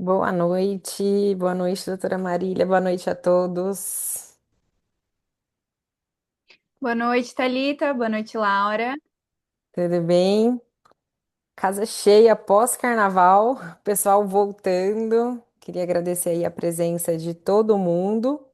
Boa noite, doutora Marília, boa noite a todos. Boa noite, Thalita. Boa noite, Laura. Tudo bem? Casa cheia pós-carnaval, pessoal voltando. Queria agradecer aí a presença de todo mundo.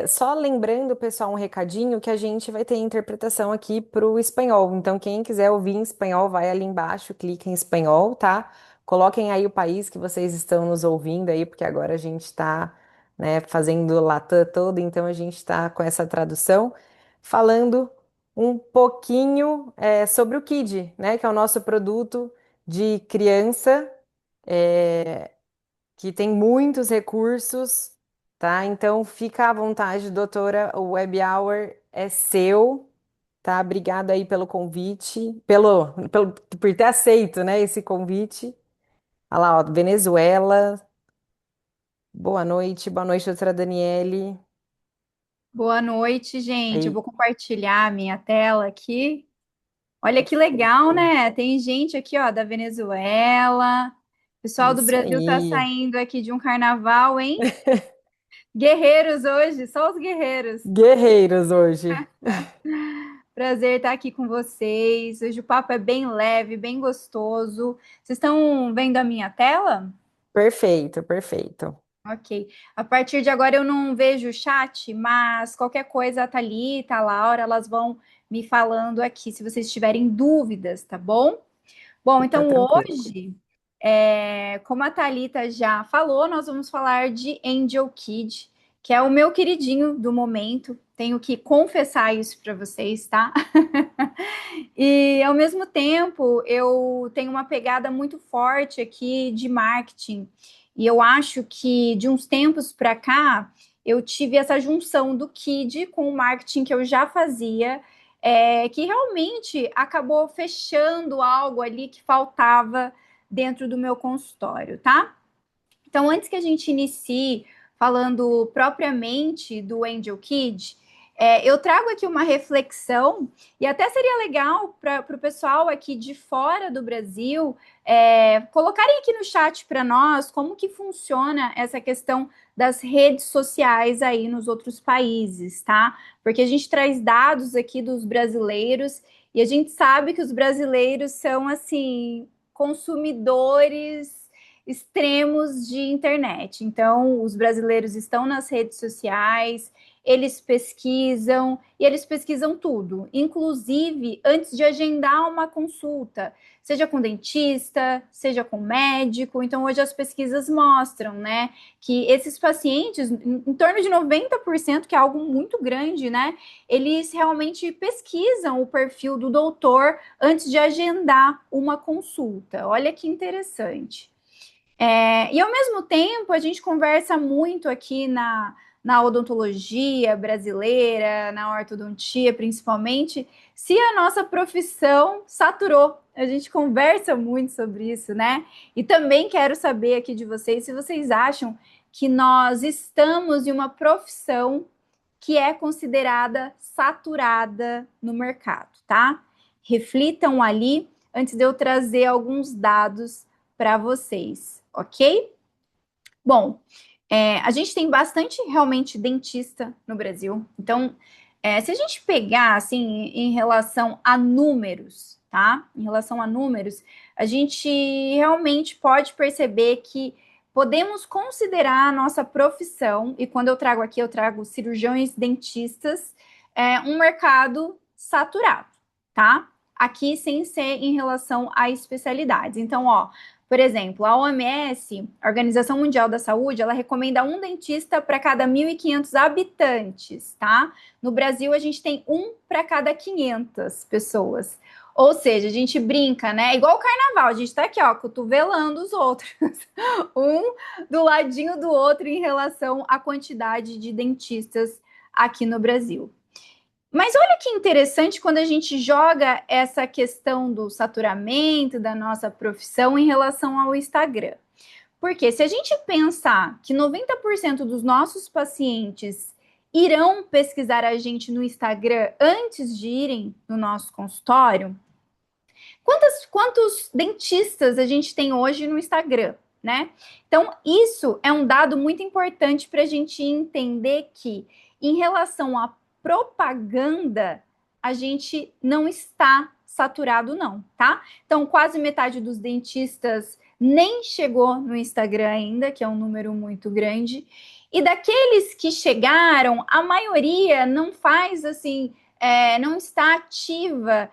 Só lembrando, pessoal, um recadinho que a gente vai ter interpretação aqui para o espanhol. Então, quem quiser ouvir em espanhol, vai ali embaixo, clica em espanhol, tá? Coloquem aí o país que vocês estão nos ouvindo aí, porque agora a gente está, né, fazendo o Latam todo, então a gente está com essa tradução, falando um pouquinho sobre o Kid, né, que é o nosso produto de criança. é, que tem muitos recursos, tá? Então fica à vontade, doutora, o Web Hour é seu, tá? Obrigada aí pelo convite, por ter aceito, né, esse convite. Olha lá, ó, Venezuela. Boa noite, doutora Daniele. Boa noite, gente. Eu Aí, vou compartilhar a minha tela aqui. Olha que legal, perfeito. né? Tem gente aqui, ó, da Venezuela. O pessoal do Isso Brasil tá aí. saindo aqui de um carnaval, hein? Guerreiros hoje, só os guerreiros. Guerreiros hoje. Prazer estar aqui com vocês. Hoje o papo é bem leve, bem gostoso. Vocês estão vendo a minha tela? Perfeito, perfeito. Ok. A partir de agora eu não vejo o chat, mas qualquer coisa, a Thalita, a Laura, elas vão me falando aqui se vocês tiverem dúvidas, tá bom? Bom, Fica então tranquilo. hoje, como a Thalita já falou, nós vamos falar de Angel Kid, que é o meu queridinho do momento. Tenho que confessar isso para vocês, tá? E ao mesmo tempo, eu tenho uma pegada muito forte aqui de marketing. E eu acho que de uns tempos para cá, eu tive essa junção do Kid com o marketing que eu já fazia, que realmente acabou fechando algo ali que faltava dentro do meu consultório, tá? Então, antes que a gente inicie falando propriamente do Angel Kid, eu trago aqui uma reflexão e até seria legal para o pessoal aqui de fora do Brasil colocarem aqui no chat para nós como que funciona essa questão das redes sociais aí nos outros países, tá? Porque a gente traz dados aqui dos brasileiros e a gente sabe que os brasileiros são assim consumidores extremos de internet. Então, os brasileiros estão nas redes sociais, eles pesquisam tudo, inclusive antes de agendar uma consulta, seja com dentista, seja com médico. Então, hoje as pesquisas mostram, né, que esses pacientes, em torno de 90%, que é algo muito grande, né, eles realmente pesquisam o perfil do doutor antes de agendar uma consulta. Olha que interessante. E ao mesmo tempo, a gente conversa muito aqui na odontologia brasileira, na ortodontia principalmente, se a nossa profissão saturou. A gente conversa muito sobre isso, né? E também quero saber aqui de vocês se vocês acham que nós estamos em uma profissão que é considerada saturada no mercado, tá? Reflitam ali antes de eu trazer alguns dados para vocês, ok? Bom, a gente tem bastante realmente dentista no Brasil. Então, se a gente pegar assim em relação a números, tá? Em relação a números, a gente realmente pode perceber que podemos considerar a nossa profissão, e quando eu trago aqui, eu trago cirurgiões dentistas, um mercado saturado, tá? Aqui sem ser em relação a especialidades. Então, ó, por exemplo, a OMS, a Organização Mundial da Saúde, ela recomenda um dentista para cada 1.500 habitantes, tá? No Brasil, a gente tem um para cada 500 pessoas. Ou seja, a gente brinca, né? Igual o carnaval, a gente tá aqui, ó, cotovelando os outros, um do ladinho do outro em relação à quantidade de dentistas aqui no Brasil. Mas olha que interessante quando a gente joga essa questão do saturamento da nossa profissão em relação ao Instagram. Porque se a gente pensar que 90% dos nossos pacientes irão pesquisar a gente no Instagram antes de irem no nosso consultório, quantos dentistas a gente tem hoje no Instagram? né? Então, isso é um dado muito importante para a gente entender que, em relação à propaganda, a gente não está saturado, não, tá? Então, quase metade dos dentistas nem chegou no Instagram ainda, que é um número muito grande. E daqueles que chegaram, a maioria não faz assim, não está ativa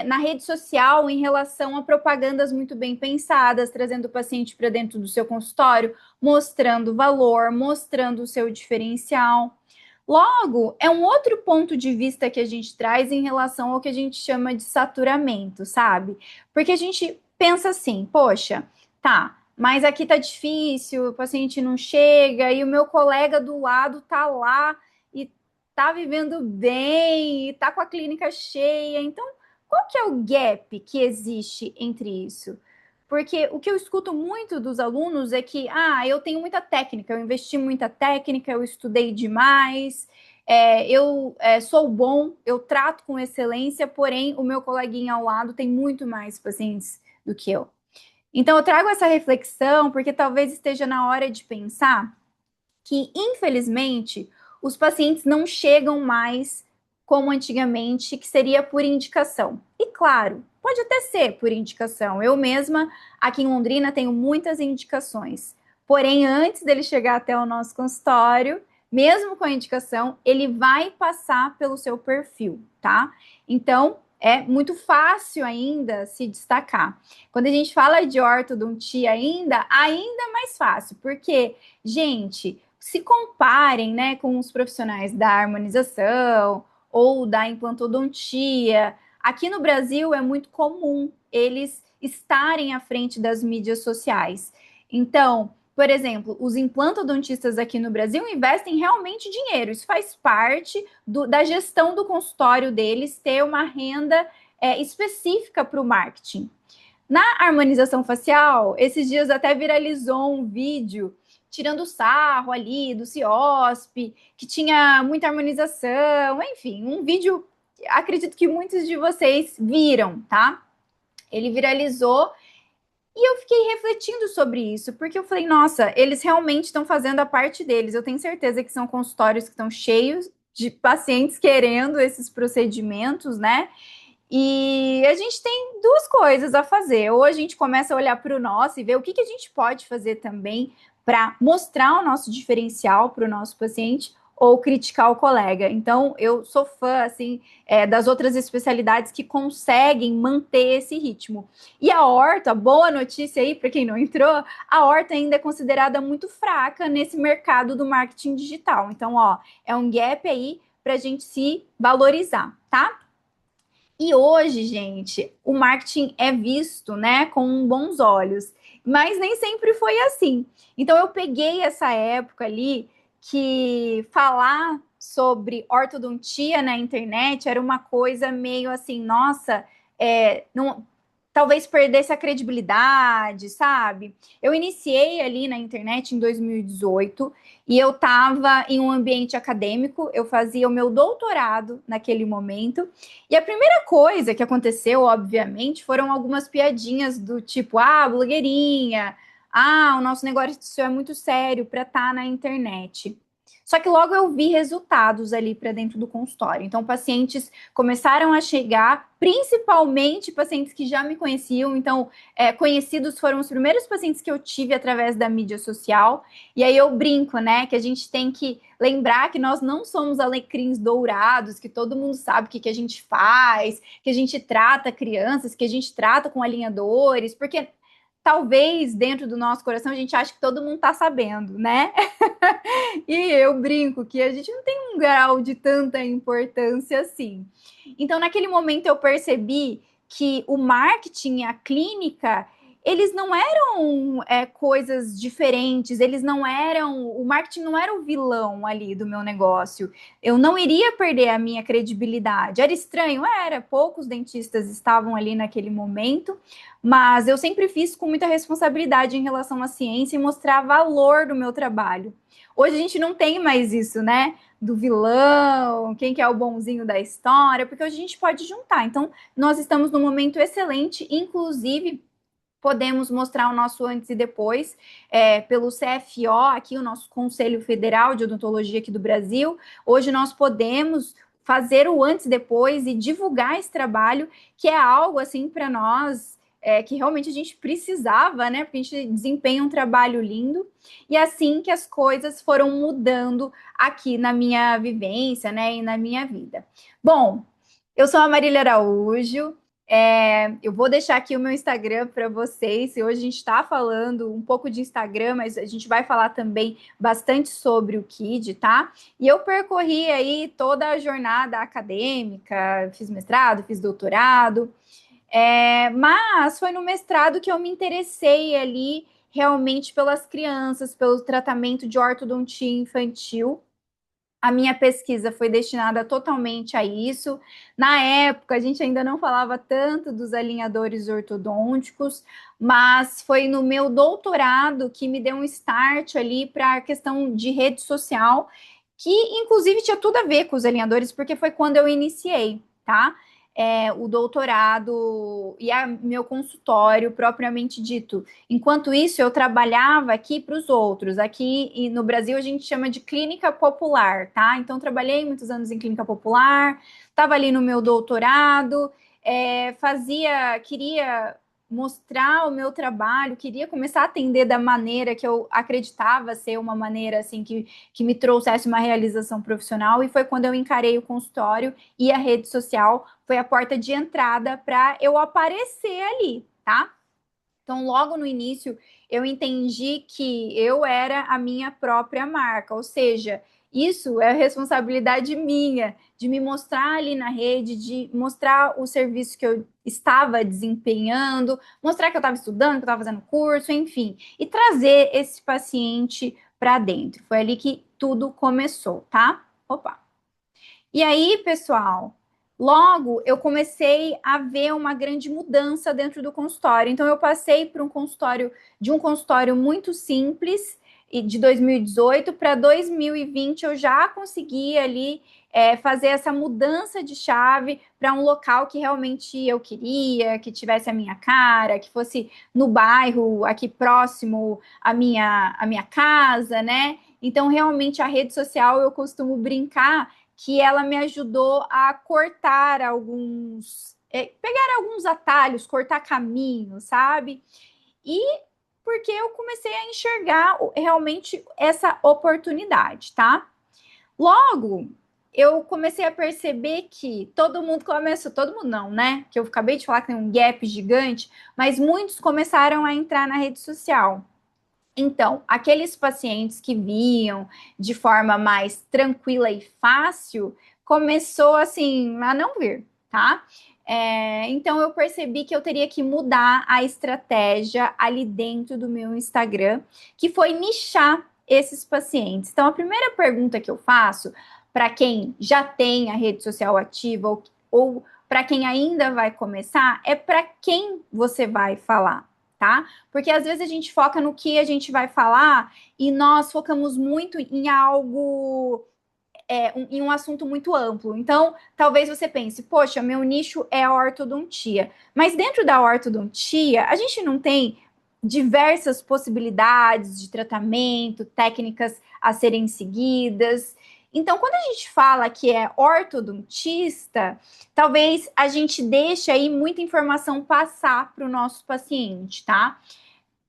na rede social em relação a propagandas muito bem pensadas, trazendo o paciente para dentro do seu consultório, mostrando valor, mostrando o seu diferencial. Logo, é um outro ponto de vista que a gente traz em relação ao que a gente chama de saturamento, sabe? Porque a gente pensa assim, poxa, tá, mas aqui tá difícil, o paciente não chega e o meu colega do lado tá lá e tá vivendo bem, e tá com a clínica cheia. Então, qual que é o gap que existe entre isso? Porque o que eu escuto muito dos alunos é que, eu tenho muita técnica, eu investi muita técnica, eu estudei demais, eu sou bom, eu trato com excelência, porém o meu coleguinha ao lado tem muito mais pacientes do que eu. Então eu trago essa reflexão porque talvez esteja na hora de pensar que, infelizmente, os pacientes não chegam mais como antigamente, que seria por indicação. E claro, pode até ser por indicação. Eu mesma, aqui em Londrina, tenho muitas indicações. Porém, antes dele chegar até o nosso consultório, mesmo com a indicação, ele vai passar pelo seu perfil, tá? Então, é muito fácil ainda se destacar. Quando a gente fala de ortodontia ainda é mais fácil, porque, gente, se comparem, né, com os profissionais da harmonização ou da implantodontia. Aqui no Brasil é muito comum eles estarem à frente das mídias sociais. Então, por exemplo, os implantodontistas aqui no Brasil investem realmente dinheiro. Isso faz parte da gestão do consultório deles ter uma renda específica para o marketing. Na harmonização facial, esses dias até viralizou um vídeo tirando sarro ali do CIOSP, que tinha muita harmonização, enfim, um vídeo, acredito que muitos de vocês viram, tá? Ele viralizou e eu fiquei refletindo sobre isso, porque eu falei, nossa, eles realmente estão fazendo a parte deles. Eu tenho certeza que são consultórios que estão cheios de pacientes querendo esses procedimentos, né? E a gente tem duas coisas a fazer. Ou a gente começa a olhar para o nosso e ver o que a gente pode fazer também para mostrar o nosso diferencial para o nosso paciente, ou criticar o colega. Então, eu sou fã, assim, das outras especialidades que conseguem manter esse ritmo. E a horta, boa notícia aí para quem não entrou, a horta ainda é considerada muito fraca nesse mercado do marketing digital. Então, ó, é um gap aí para a gente se valorizar, tá? E hoje, gente, o marketing é visto, né, com bons olhos, mas nem sempre foi assim. Então eu peguei essa época ali que falar sobre ortodontia na internet era uma coisa meio assim, nossa, não, talvez perdesse a credibilidade, sabe? Eu iniciei ali na internet em 2018 e eu estava em um ambiente acadêmico, eu fazia o meu doutorado naquele momento. E a primeira coisa que aconteceu, obviamente, foram algumas piadinhas do tipo, blogueirinha, o nosso negócio é muito sério para estar na internet. Só que logo eu vi resultados ali para dentro do consultório. Então, pacientes começaram a chegar, principalmente pacientes que já me conheciam. Então, conhecidos foram os primeiros pacientes que eu tive através da mídia social. E aí eu brinco, né, que a gente tem que lembrar que nós não somos alecrins dourados, que todo mundo sabe o que a gente faz, que a gente trata crianças, que a gente trata com alinhadores, porque talvez dentro do nosso coração a gente acha que todo mundo está sabendo, né? E eu brinco que a gente não tem um grau de tanta importância assim. Então, naquele momento, eu percebi que o marketing e a clínica, eles não eram coisas diferentes, eles não eram. O marketing não era o vilão ali do meu negócio. Eu não iria perder a minha credibilidade. Era estranho? Era. Poucos dentistas estavam ali naquele momento, mas eu sempre fiz com muita responsabilidade em relação à ciência e mostrar valor do meu trabalho. Hoje a gente não tem mais isso, né? Do vilão, quem que é o bonzinho da história, porque hoje a gente pode juntar. Então, nós estamos num momento excelente, inclusive podemos mostrar o nosso antes e depois pelo CFO, aqui o nosso Conselho Federal de Odontologia aqui do Brasil. Hoje nós podemos fazer o antes e depois e divulgar esse trabalho, que é algo assim para nós que realmente a gente precisava, né? Porque a gente desempenha um trabalho lindo. E assim que as coisas foram mudando aqui na minha vivência, né? E na minha vida. Bom, eu sou a Marília Araújo. Eu vou deixar aqui o meu Instagram para vocês. E hoje a gente está falando um pouco de Instagram, mas a gente vai falar também bastante sobre o KID, tá? E eu percorri aí toda a jornada acadêmica, fiz mestrado, fiz doutorado, mas foi no mestrado que eu me interessei ali realmente pelas crianças, pelo tratamento de ortodontia infantil. A minha pesquisa foi destinada totalmente a isso. Na época, a gente ainda não falava tanto dos alinhadores ortodônticos, mas foi no meu doutorado que me deu um start ali para a questão de rede social, que inclusive tinha tudo a ver com os alinhadores, porque foi quando eu iniciei, tá? O doutorado e meu consultório propriamente dito. Enquanto isso, eu trabalhava aqui para os outros. Aqui no Brasil, a gente chama de clínica popular, tá? Então, trabalhei muitos anos em clínica popular, estava ali no meu doutorado, queria mostrar o meu trabalho, queria começar a atender da maneira que eu acreditava ser uma maneira assim que me trouxesse uma realização profissional, e foi quando eu encarei o consultório e a rede social foi a porta de entrada para eu aparecer ali, tá? Então, logo no início, eu entendi que eu era a minha própria marca, ou seja, isso é responsabilidade minha, de me mostrar ali na rede, de mostrar o serviço que eu estava desempenhando, mostrar que eu estava estudando, que eu estava fazendo curso, enfim, e trazer esse paciente para dentro. Foi ali que tudo começou, tá? Opa! E aí, pessoal, logo eu comecei a ver uma grande mudança dentro do consultório. Então, eu passei por um consultório muito simples, e de 2018 para 2020 eu já consegui ali fazer essa mudança de chave para um local que realmente eu queria, que tivesse a minha cara, que fosse no bairro aqui próximo à minha casa, né? Então, realmente, a rede social eu costumo brincar que ela me ajudou a cortar pegar alguns atalhos, cortar caminhos, sabe? E porque eu comecei a enxergar realmente essa oportunidade, tá? Logo, eu comecei a perceber que todo mundo não, né? Que eu acabei de falar que tem um gap gigante, mas muitos começaram a entrar na rede social. Então, aqueles pacientes que viam de forma mais tranquila e fácil, começou assim a não vir, tá? Então, eu percebi que eu teria que mudar a estratégia ali dentro do meu Instagram, que foi nichar esses pacientes. Então, a primeira pergunta que eu faço para quem já tem a rede social ativa ou para quem ainda vai começar é para quem você vai falar, tá? Porque às vezes a gente foca no que a gente vai falar e nós focamos muito em algo, em um assunto muito amplo. Então, talvez você pense, poxa, meu nicho é a ortodontia. Mas dentro da ortodontia, a gente não tem diversas possibilidades de tratamento, técnicas a serem seguidas. Então, quando a gente fala que é ortodontista, talvez a gente deixe aí muita informação passar para o nosso paciente, tá?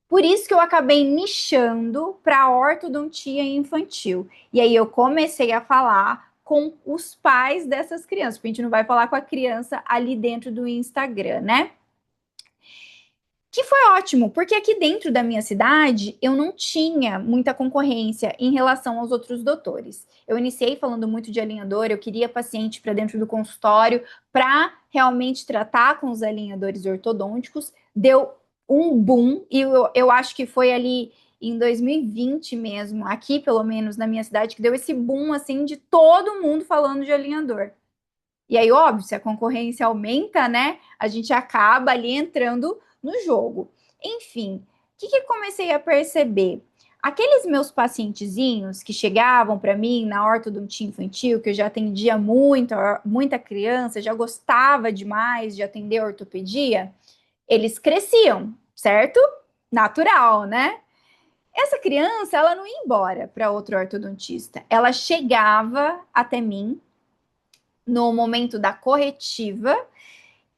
Por isso que eu acabei nichando para ortodontia infantil. E aí eu comecei a falar com os pais dessas crianças, porque a gente não vai falar com a criança ali dentro do Instagram, né? Que foi ótimo, porque aqui dentro da minha cidade eu não tinha muita concorrência em relação aos outros doutores. Eu iniciei falando muito de alinhador, eu queria paciente para dentro do consultório para realmente tratar com os alinhadores ortodônticos. Deu um boom, e eu acho que foi ali em 2020 mesmo, aqui pelo menos na minha cidade, que deu esse boom assim de todo mundo falando de alinhador. E aí, óbvio, se a concorrência aumenta, né, a gente acaba ali entrando no jogo. Enfim, o que eu comecei a perceber? Aqueles meus pacientezinhos que chegavam para mim na ortodontia infantil, que eu já atendia muita criança, já gostava demais de atender ortopedia, eles cresciam. certo? Natural, né? Essa criança, ela não ia embora para outro ortodontista. Ela chegava até mim no momento da corretiva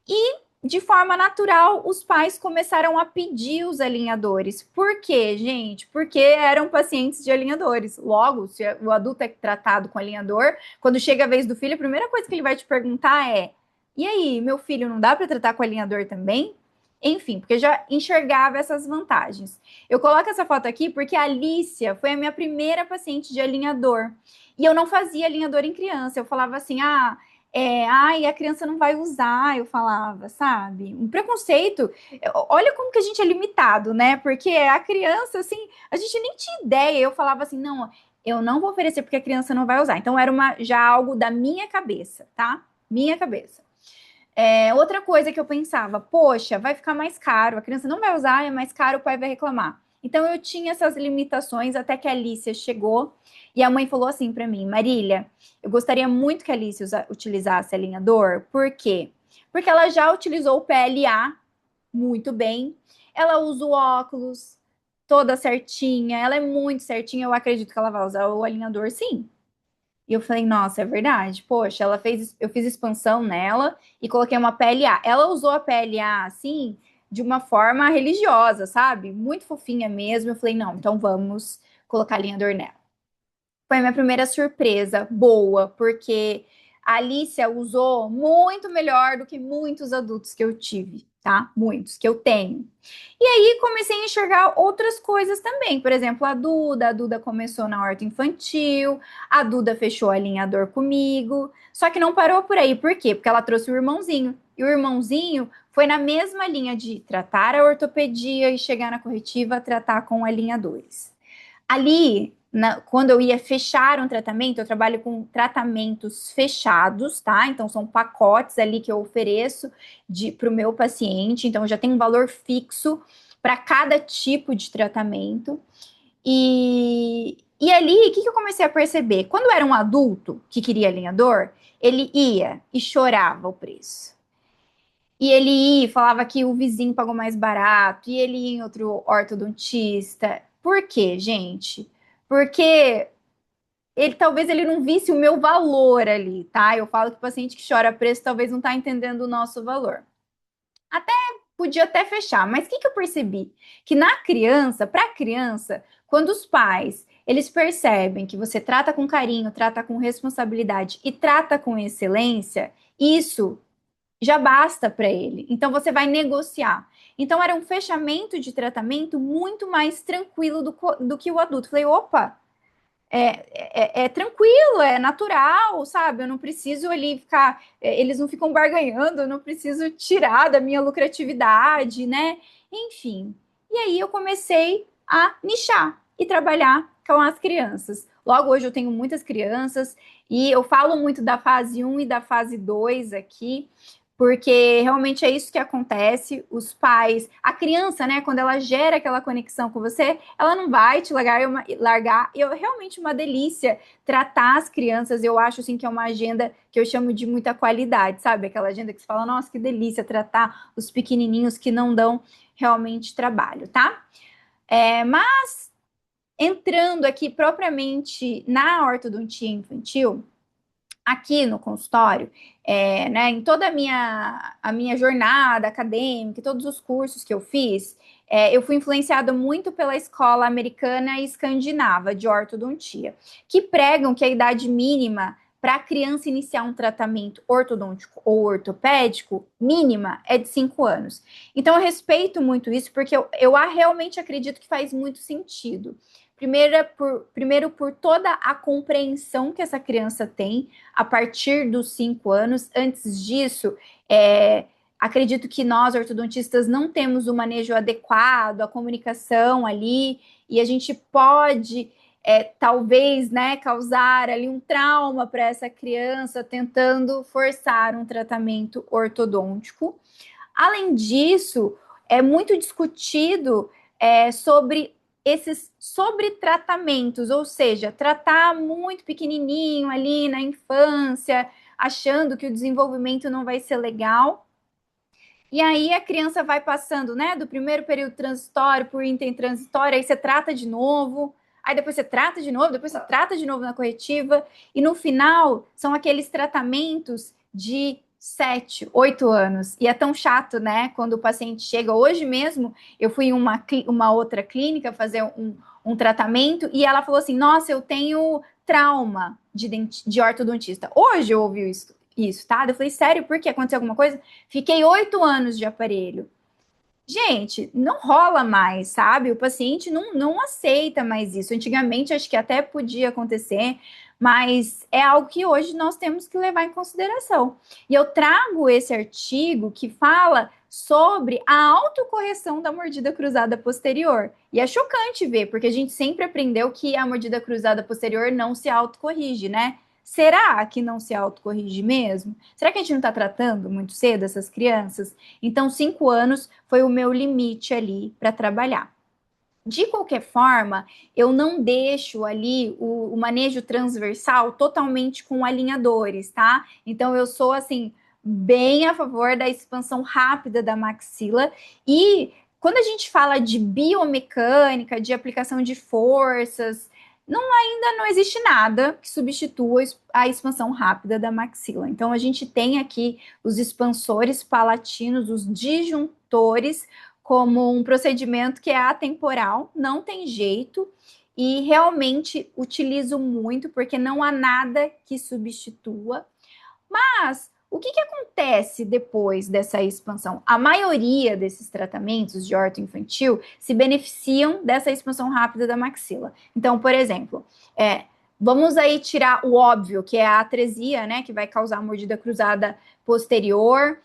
e, de forma natural, os pais começaram a pedir os alinhadores. Por quê, gente? Porque eram pacientes de alinhadores. Logo, se o adulto é tratado com alinhador, quando chega a vez do filho, a primeira coisa que ele vai te perguntar é: e aí, meu filho, não dá para tratar com alinhador também? Enfim, porque já enxergava essas vantagens. Eu coloco essa foto aqui porque a Alicia foi a minha primeira paciente de alinhador. E eu não fazia alinhador em criança. Eu falava assim: ai, a criança não vai usar, eu falava, sabe? Um preconceito. Olha como que a gente é limitado, né? Porque a criança, assim, a gente nem tinha ideia. Eu falava assim, não, eu não vou oferecer porque a criança não vai usar. Então era já algo da minha cabeça, tá? Minha cabeça. Outra coisa que eu pensava, poxa, vai ficar mais caro, a criança não vai usar, é mais caro, o pai vai reclamar. Então eu tinha essas limitações até que a Alicia chegou e a mãe falou assim para mim, Marília, eu gostaria muito que a Alicia utilizasse alinhador, por quê? Porque ela já utilizou o PLA muito bem, ela usa o óculos toda certinha, ela é muito certinha, eu acredito que ela vai usar o alinhador sim. E eu falei, nossa, é verdade. Poxa, eu fiz expansão nela e coloquei uma PLA. Ela usou a PLA assim, de uma forma religiosa, sabe? Muito fofinha mesmo. Eu falei, não, então vamos colocar alinhador nela. Foi a minha primeira surpresa boa, porque a Alicia usou muito melhor do que muitos adultos que eu tive, tá? Muitos que eu tenho. E aí comecei a enxergar outras coisas também. Por exemplo, a Duda começou na horta infantil, a Duda fechou a alinhador comigo. Só que não parou por aí. Por quê? Porque ela trouxe o irmãozinho. E o irmãozinho foi na mesma linha de tratar a ortopedia e chegar na corretiva a tratar com alinhadores. Ali, quando eu ia fechar um tratamento, eu trabalho com tratamentos fechados, tá? Então, são pacotes ali que eu ofereço para o meu paciente. Então, já tem um valor fixo para cada tipo de tratamento. E ali, o que, que eu comecei a perceber? Quando era um adulto que queria alinhador, ele ia e chorava o preço. E ele ia e falava que o vizinho pagou mais barato, e ele ia em outro ortodontista. Por quê, gente? Porque talvez ele não visse o meu valor ali, tá? Eu falo que o paciente que chora preço talvez não está entendendo o nosso valor. Até podia até fechar, mas o que, que eu percebi? Que na criança, para a criança, quando os pais eles percebem que você trata com carinho, trata com responsabilidade e trata com excelência, isso já basta para ele. Então você vai negociar. Então era um fechamento de tratamento muito mais tranquilo do que o adulto. Falei, opa, é tranquilo, é natural, sabe? Eu não preciso ali ficar, eles não ficam barganhando, eu não preciso tirar da minha lucratividade, né? Enfim. E aí eu comecei a nichar e trabalhar com as crianças. Logo hoje eu tenho muitas crianças e eu falo muito da fase um e da fase 2 aqui, porque realmente é isso que acontece. Os pais, a criança, né, quando ela gera aquela conexão com você, ela não vai te largar. Eu realmente uma delícia tratar as crianças. Eu acho assim que é uma agenda que eu chamo de muita qualidade, sabe? Aquela agenda que você fala, nossa, que delícia tratar os pequenininhos que não dão realmente trabalho, tá? Mas entrando aqui propriamente na ortodontia infantil, aqui no consultório, né, em toda a minha jornada acadêmica, todos os cursos que eu fiz, eu fui influenciada muito pela escola americana e escandinava de ortodontia, que pregam que a idade mínima para a criança iniciar um tratamento ortodôntico ou ortopédico mínima é de 5 anos. Então, eu respeito muito isso, porque eu realmente acredito que faz muito sentido. Primeiro, por toda a compreensão que essa criança tem a partir dos 5 anos. Antes disso, acredito que nós, ortodontistas, não temos o manejo adequado, a comunicação ali, e a gente pode, talvez, né, causar ali um trauma para essa criança tentando forçar um tratamento ortodôntico. Além disso, é muito discutido sobre esses sobretratamentos, ou seja, tratar muito pequenininho ali na infância, achando que o desenvolvimento não vai ser legal. E aí a criança vai passando, né, do primeiro período transitório por intertransitório, aí você trata de novo, aí depois você trata de novo, depois você trata de novo na corretiva, e no final são aqueles tratamentos de 7, 8 anos. E é tão chato, né, quando o paciente chega. Hoje mesmo, eu fui em uma outra clínica fazer um tratamento, e ela falou assim, nossa, eu tenho trauma de ortodontista. Hoje eu ouvi isso, tá? Eu falei, sério, por que? Aconteceu alguma coisa? Fiquei 8 anos de aparelho. Gente, não rola mais, sabe? O paciente não aceita mais isso. Antigamente, acho que até podia acontecer, mas é algo que hoje nós temos que levar em consideração. E eu trago esse artigo que fala sobre a autocorreção da mordida cruzada posterior. E é chocante ver, porque a gente sempre aprendeu que a mordida cruzada posterior não se autocorrige, né? Será que não se autocorrige mesmo? Será que a gente não está tratando muito cedo essas crianças? Então, 5 anos foi o meu limite ali para trabalhar. De qualquer forma, eu não deixo ali o manejo transversal totalmente com alinhadores, tá? Então, eu sou assim, bem a favor da expansão rápida da maxila. E quando a gente fala de biomecânica, de aplicação de forças, ainda não existe nada que substitua a expansão rápida da maxila. Então, a gente tem aqui os expansores palatinos, os disjuntores, como um procedimento que é atemporal, não tem jeito, e realmente utilizo muito, porque não há nada que substitua. Mas o que acontece depois dessa expansão? A maioria desses tratamentos de ortoinfantil se beneficiam dessa expansão rápida da maxila. Então, por exemplo, vamos aí tirar o óbvio, que é a atresia, né, que vai causar mordida cruzada posterior,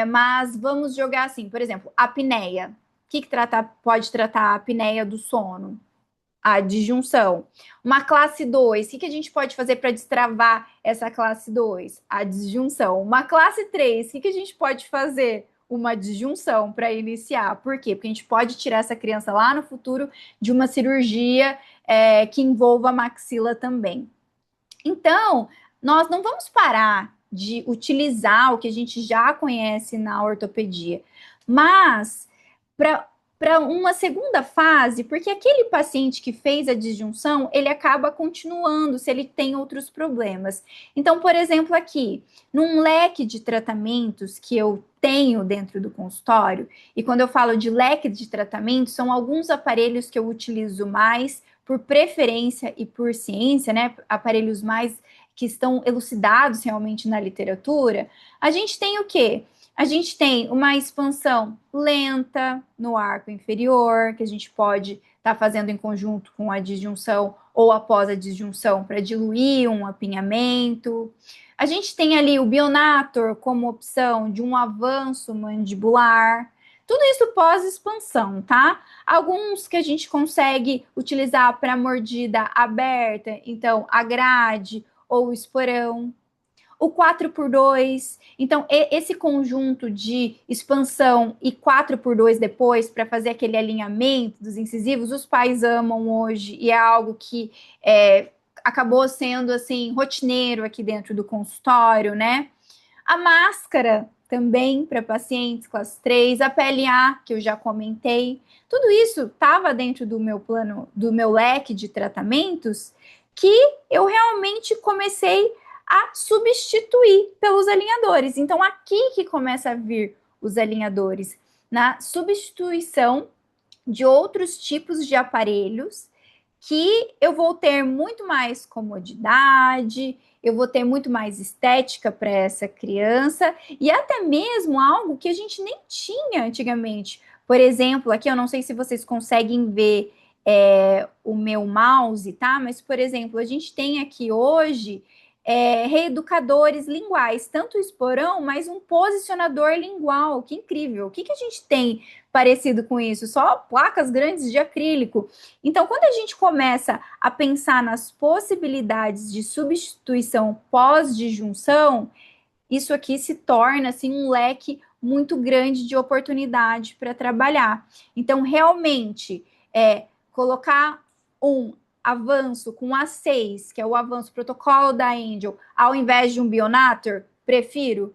mas vamos jogar assim, por exemplo, apneia. O que pode tratar a apneia do sono? A disjunção. Uma classe 2, o que a gente pode fazer para destravar essa classe 2? A disjunção. Uma classe 3, o que a gente pode fazer? Uma disjunção para iniciar. Por quê? Porque a gente pode tirar essa criança lá no futuro de uma cirurgia que envolva a maxila também. Então, nós não vamos parar de utilizar o que a gente já conhece na ortopedia, mas para uma segunda fase, porque aquele paciente que fez a disjunção, ele acaba continuando se ele tem outros problemas. Então, por exemplo, aqui, num leque de tratamentos que eu tenho dentro do consultório, e quando eu falo de leque de tratamentos, são alguns aparelhos que eu utilizo mais por preferência e por ciência, né? Aparelhos mais que estão elucidados realmente na literatura. A gente tem o quê? A gente tem uma expansão lenta no arco inferior, que a gente pode estar fazendo em conjunto com a disjunção ou após a disjunção para diluir um apinhamento. A gente tem ali o Bionator como opção de um avanço mandibular. Tudo isso pós-expansão, tá? Alguns que a gente consegue utilizar para mordida aberta, então a grade ou o esporão. O 4x2, então esse conjunto de expansão e 4x2 depois para fazer aquele alinhamento dos incisivos, os pais amam hoje e é algo que acabou sendo assim rotineiro aqui dentro do consultório, né? A máscara também para pacientes classe 3, a PLA, que eu já comentei. Tudo isso estava dentro do meu plano, do meu leque de tratamentos, que eu realmente comecei a substituir pelos alinhadores. Então, aqui que começa a vir os alinhadores, na substituição de outros tipos de aparelhos que eu vou ter muito mais comodidade, eu vou ter muito mais estética para essa criança e até mesmo algo que a gente nem tinha antigamente. Por exemplo, aqui eu não sei se vocês conseguem ver o meu mouse, tá? Mas, por exemplo, a gente tem aqui hoje reeducadores linguais, tanto o esporão, mas um posicionador lingual. Que incrível! O que a gente tem parecido com isso? Só placas grandes de acrílico. Então, quando a gente começa a pensar nas possibilidades de substituição pós-disjunção, isso aqui se torna assim um leque muito grande de oportunidade para trabalhar. Então, realmente, colocar um avanço com A6, que é o avanço protocolo da Angel, ao invés de um Bionator, prefiro.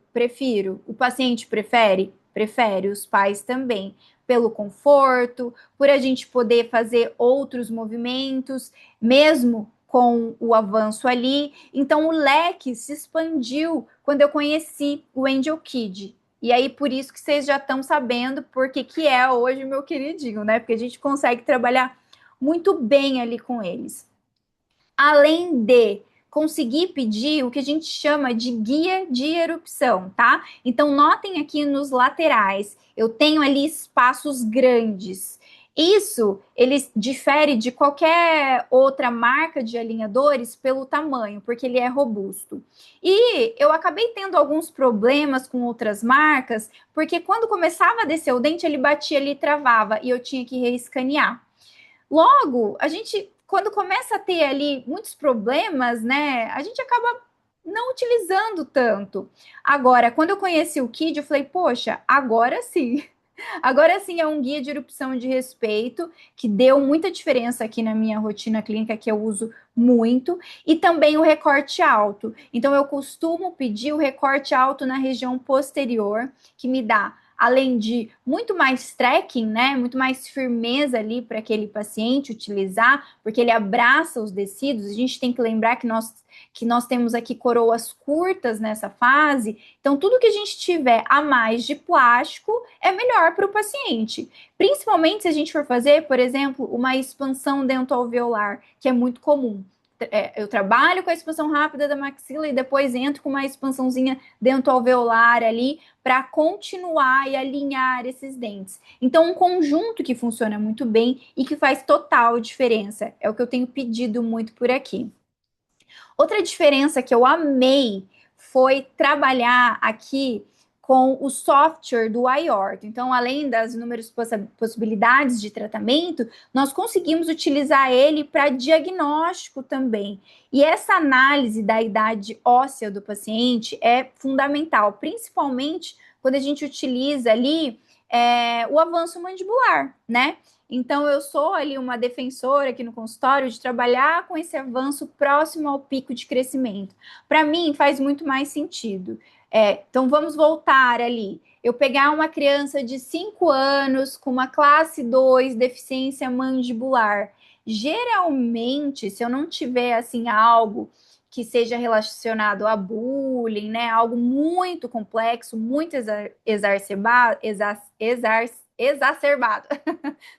O paciente prefere? prefere, os pais também, pelo conforto, por a gente poder fazer outros movimentos, mesmo com o avanço ali. Então, o leque se expandiu quando eu conheci o Angel Kid. E aí, por isso que vocês já estão sabendo porque que é hoje o meu queridinho, né? Porque a gente consegue trabalhar muito bem ali com eles. Além de conseguir pedir o que a gente chama de guia de erupção, tá? Então, notem aqui nos laterais, eu tenho ali espaços grandes. Isso, ele difere de qualquer outra marca de alinhadores pelo tamanho, porque ele é robusto. E eu acabei tendo alguns problemas com outras marcas, porque quando começava a descer o dente, ele batia ali e travava, e eu tinha que reescanear. Logo, a gente, quando começa a ter ali muitos problemas, né, a gente acaba não utilizando tanto. Agora, quando eu conheci o Kid, eu falei, poxa, agora sim. Agora sim é um guia de erupção de respeito que deu muita diferença aqui na minha rotina clínica, que eu uso muito, e também o recorte alto. Então, eu costumo pedir o recorte alto na região posterior, que me dá, além de muito mais tracking, né, muito mais firmeza ali para aquele paciente utilizar, porque ele abraça os tecidos. A gente tem que lembrar que nós temos aqui coroas curtas nessa fase, então tudo que a gente tiver a mais de plástico é melhor para o paciente. Principalmente se a gente for fazer, por exemplo, uma expansão dentoalveolar, que é muito comum. Eu trabalho com a expansão rápida da maxila e depois entro com uma expansãozinha dentoalveolar ali para continuar e alinhar esses dentes. Então, um conjunto que funciona muito bem e que faz total diferença. É o que eu tenho pedido muito por aqui. Outra diferença que eu amei foi trabalhar aqui com o software do iOrtho. Então, além das inúmeras possibilidades de tratamento, nós conseguimos utilizar ele para diagnóstico também. E essa análise da idade óssea do paciente é fundamental, principalmente quando a gente utiliza ali o avanço mandibular, né? Então, eu sou ali uma defensora aqui no consultório de trabalhar com esse avanço próximo ao pico de crescimento. Para mim, faz muito mais sentido. Então, vamos voltar ali. Eu pegar uma criança de 5 anos com uma classe 2 deficiência mandibular. Geralmente, se eu não tiver assim algo que seja relacionado a bullying, né, algo muito complexo, muito exacerbado.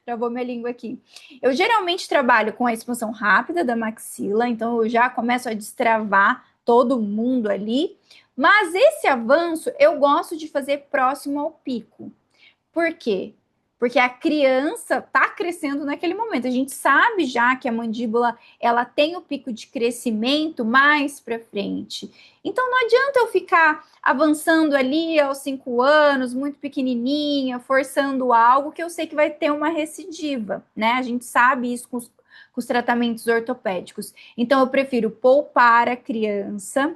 Travou minha língua aqui. Eu geralmente trabalho com a expansão rápida da maxila, então eu já começo a destravar todo mundo ali. Mas esse avanço eu gosto de fazer próximo ao pico. Por quê? Porque a criança está crescendo naquele momento. A gente sabe já que a mandíbula ela tem o pico de crescimento mais para frente. Então não adianta eu ficar avançando ali aos 5 anos, muito pequenininha, forçando algo que eu sei que vai ter uma recidiva, né? A gente sabe isso com os tratamentos ortopédicos. Então eu prefiro poupar a criança,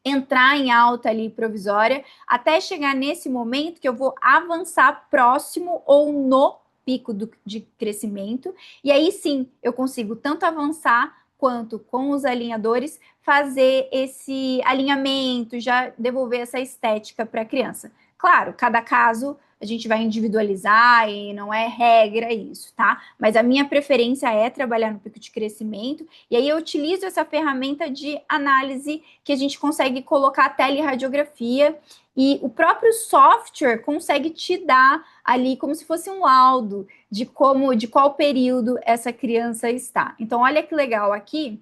entrar em alta ali provisória, até chegar nesse momento que eu vou avançar próximo ou no pico de crescimento, e aí sim eu consigo tanto avançar quanto com os alinhadores fazer esse alinhamento, já devolver essa estética para a criança. Claro, cada caso a gente vai individualizar e não é regra isso, tá? Mas a minha preferência é trabalhar no pico de crescimento, e aí eu utilizo essa ferramenta de análise que a gente consegue colocar a teleradiografia e o próprio software consegue te dar ali como se fosse um laudo de qual período essa criança está. Então, olha que legal aqui,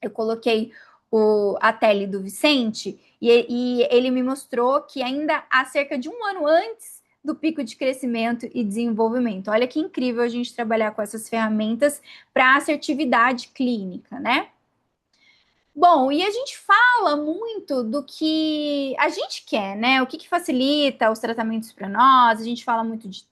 eu coloquei a tele do Vicente e ele me mostrou que ainda há cerca de 1 ano antes do pico de crescimento e desenvolvimento. Olha que incrível a gente trabalhar com essas ferramentas para assertividade clínica, né? Bom, e a gente fala muito do que a gente quer, né? O que facilita os tratamentos para nós, a gente fala muito de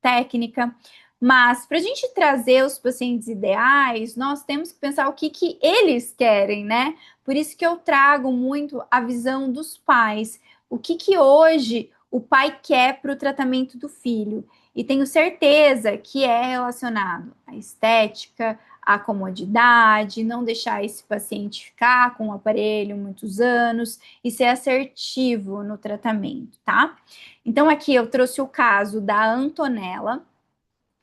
técnica, mas para a gente trazer os pacientes ideais, nós temos que pensar o que eles querem, né? Por isso que eu trago muito a visão dos pais. O que hoje o pai quer para o tratamento do filho? E tenho certeza que é relacionado à estética, a comodidade, não deixar esse paciente ficar com o aparelho muitos anos e ser assertivo no tratamento, tá? Então, aqui eu trouxe o caso da Antonella.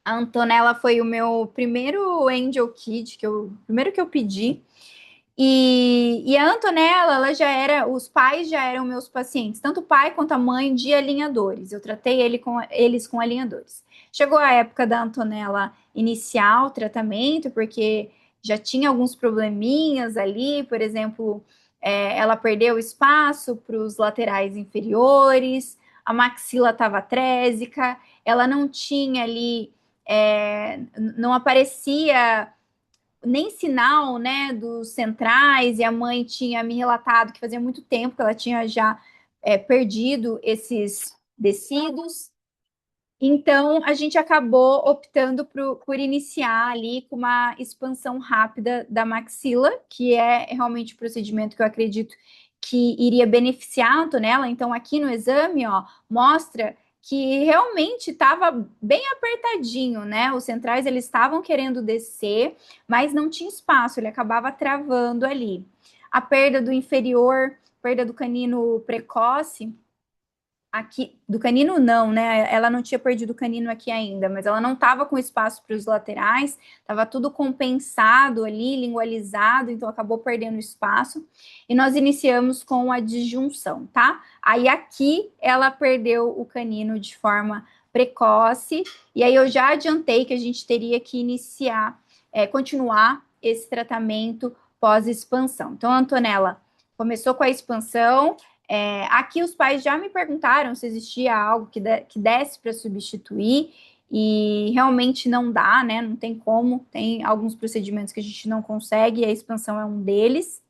A Antonella foi o meu primeiro Angel Kit, primeiro que eu pedi. E a Antonella, os pais já eram meus pacientes, tanto o pai quanto a mãe de alinhadores. Eu tratei eles com alinhadores. Chegou a época da Antonella iniciar o tratamento, porque já tinha alguns probleminhas ali, por exemplo, ela perdeu espaço para os laterais inferiores, a maxila estava trésica, ela não tinha ali, não aparecia nem sinal, né, dos centrais, e a mãe tinha me relatado que fazia muito tempo que ela tinha já perdido esses tecidos. Então, a gente acabou optando por iniciar ali com uma expansão rápida da maxila, que é realmente o procedimento que eu acredito que iria beneficiar a Antonella. Então, aqui no exame, ó, mostra que realmente estava bem apertadinho, né? Os centrais, eles estavam querendo descer, mas não tinha espaço, ele acabava travando ali. A perda do inferior, perda do canino precoce, aqui, do canino não, né? Ela não tinha perdido o canino aqui ainda, mas ela não estava com espaço para os laterais, estava tudo compensado ali, lingualizado, então acabou perdendo espaço. E nós iniciamos com a disjunção, tá? Aí aqui ela perdeu o canino de forma precoce, e aí eu já adiantei que a gente teria que iniciar, continuar esse tratamento pós-expansão. Então, a Antonella começou com a expansão. Aqui os pais já me perguntaram se existia algo que desse para substituir, e realmente não dá, né? Não tem como, tem alguns procedimentos que a gente não consegue, e a expansão é um deles.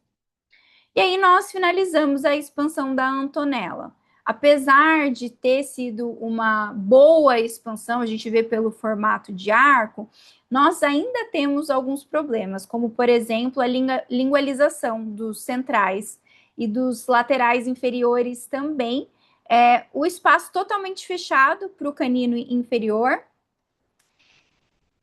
E aí nós finalizamos a expansão da Antonella. Apesar de ter sido uma boa expansão, a gente vê pelo formato de arco, nós ainda temos alguns problemas, como, por exemplo, a lingualização dos centrais e dos laterais inferiores também. O espaço totalmente fechado para o canino inferior.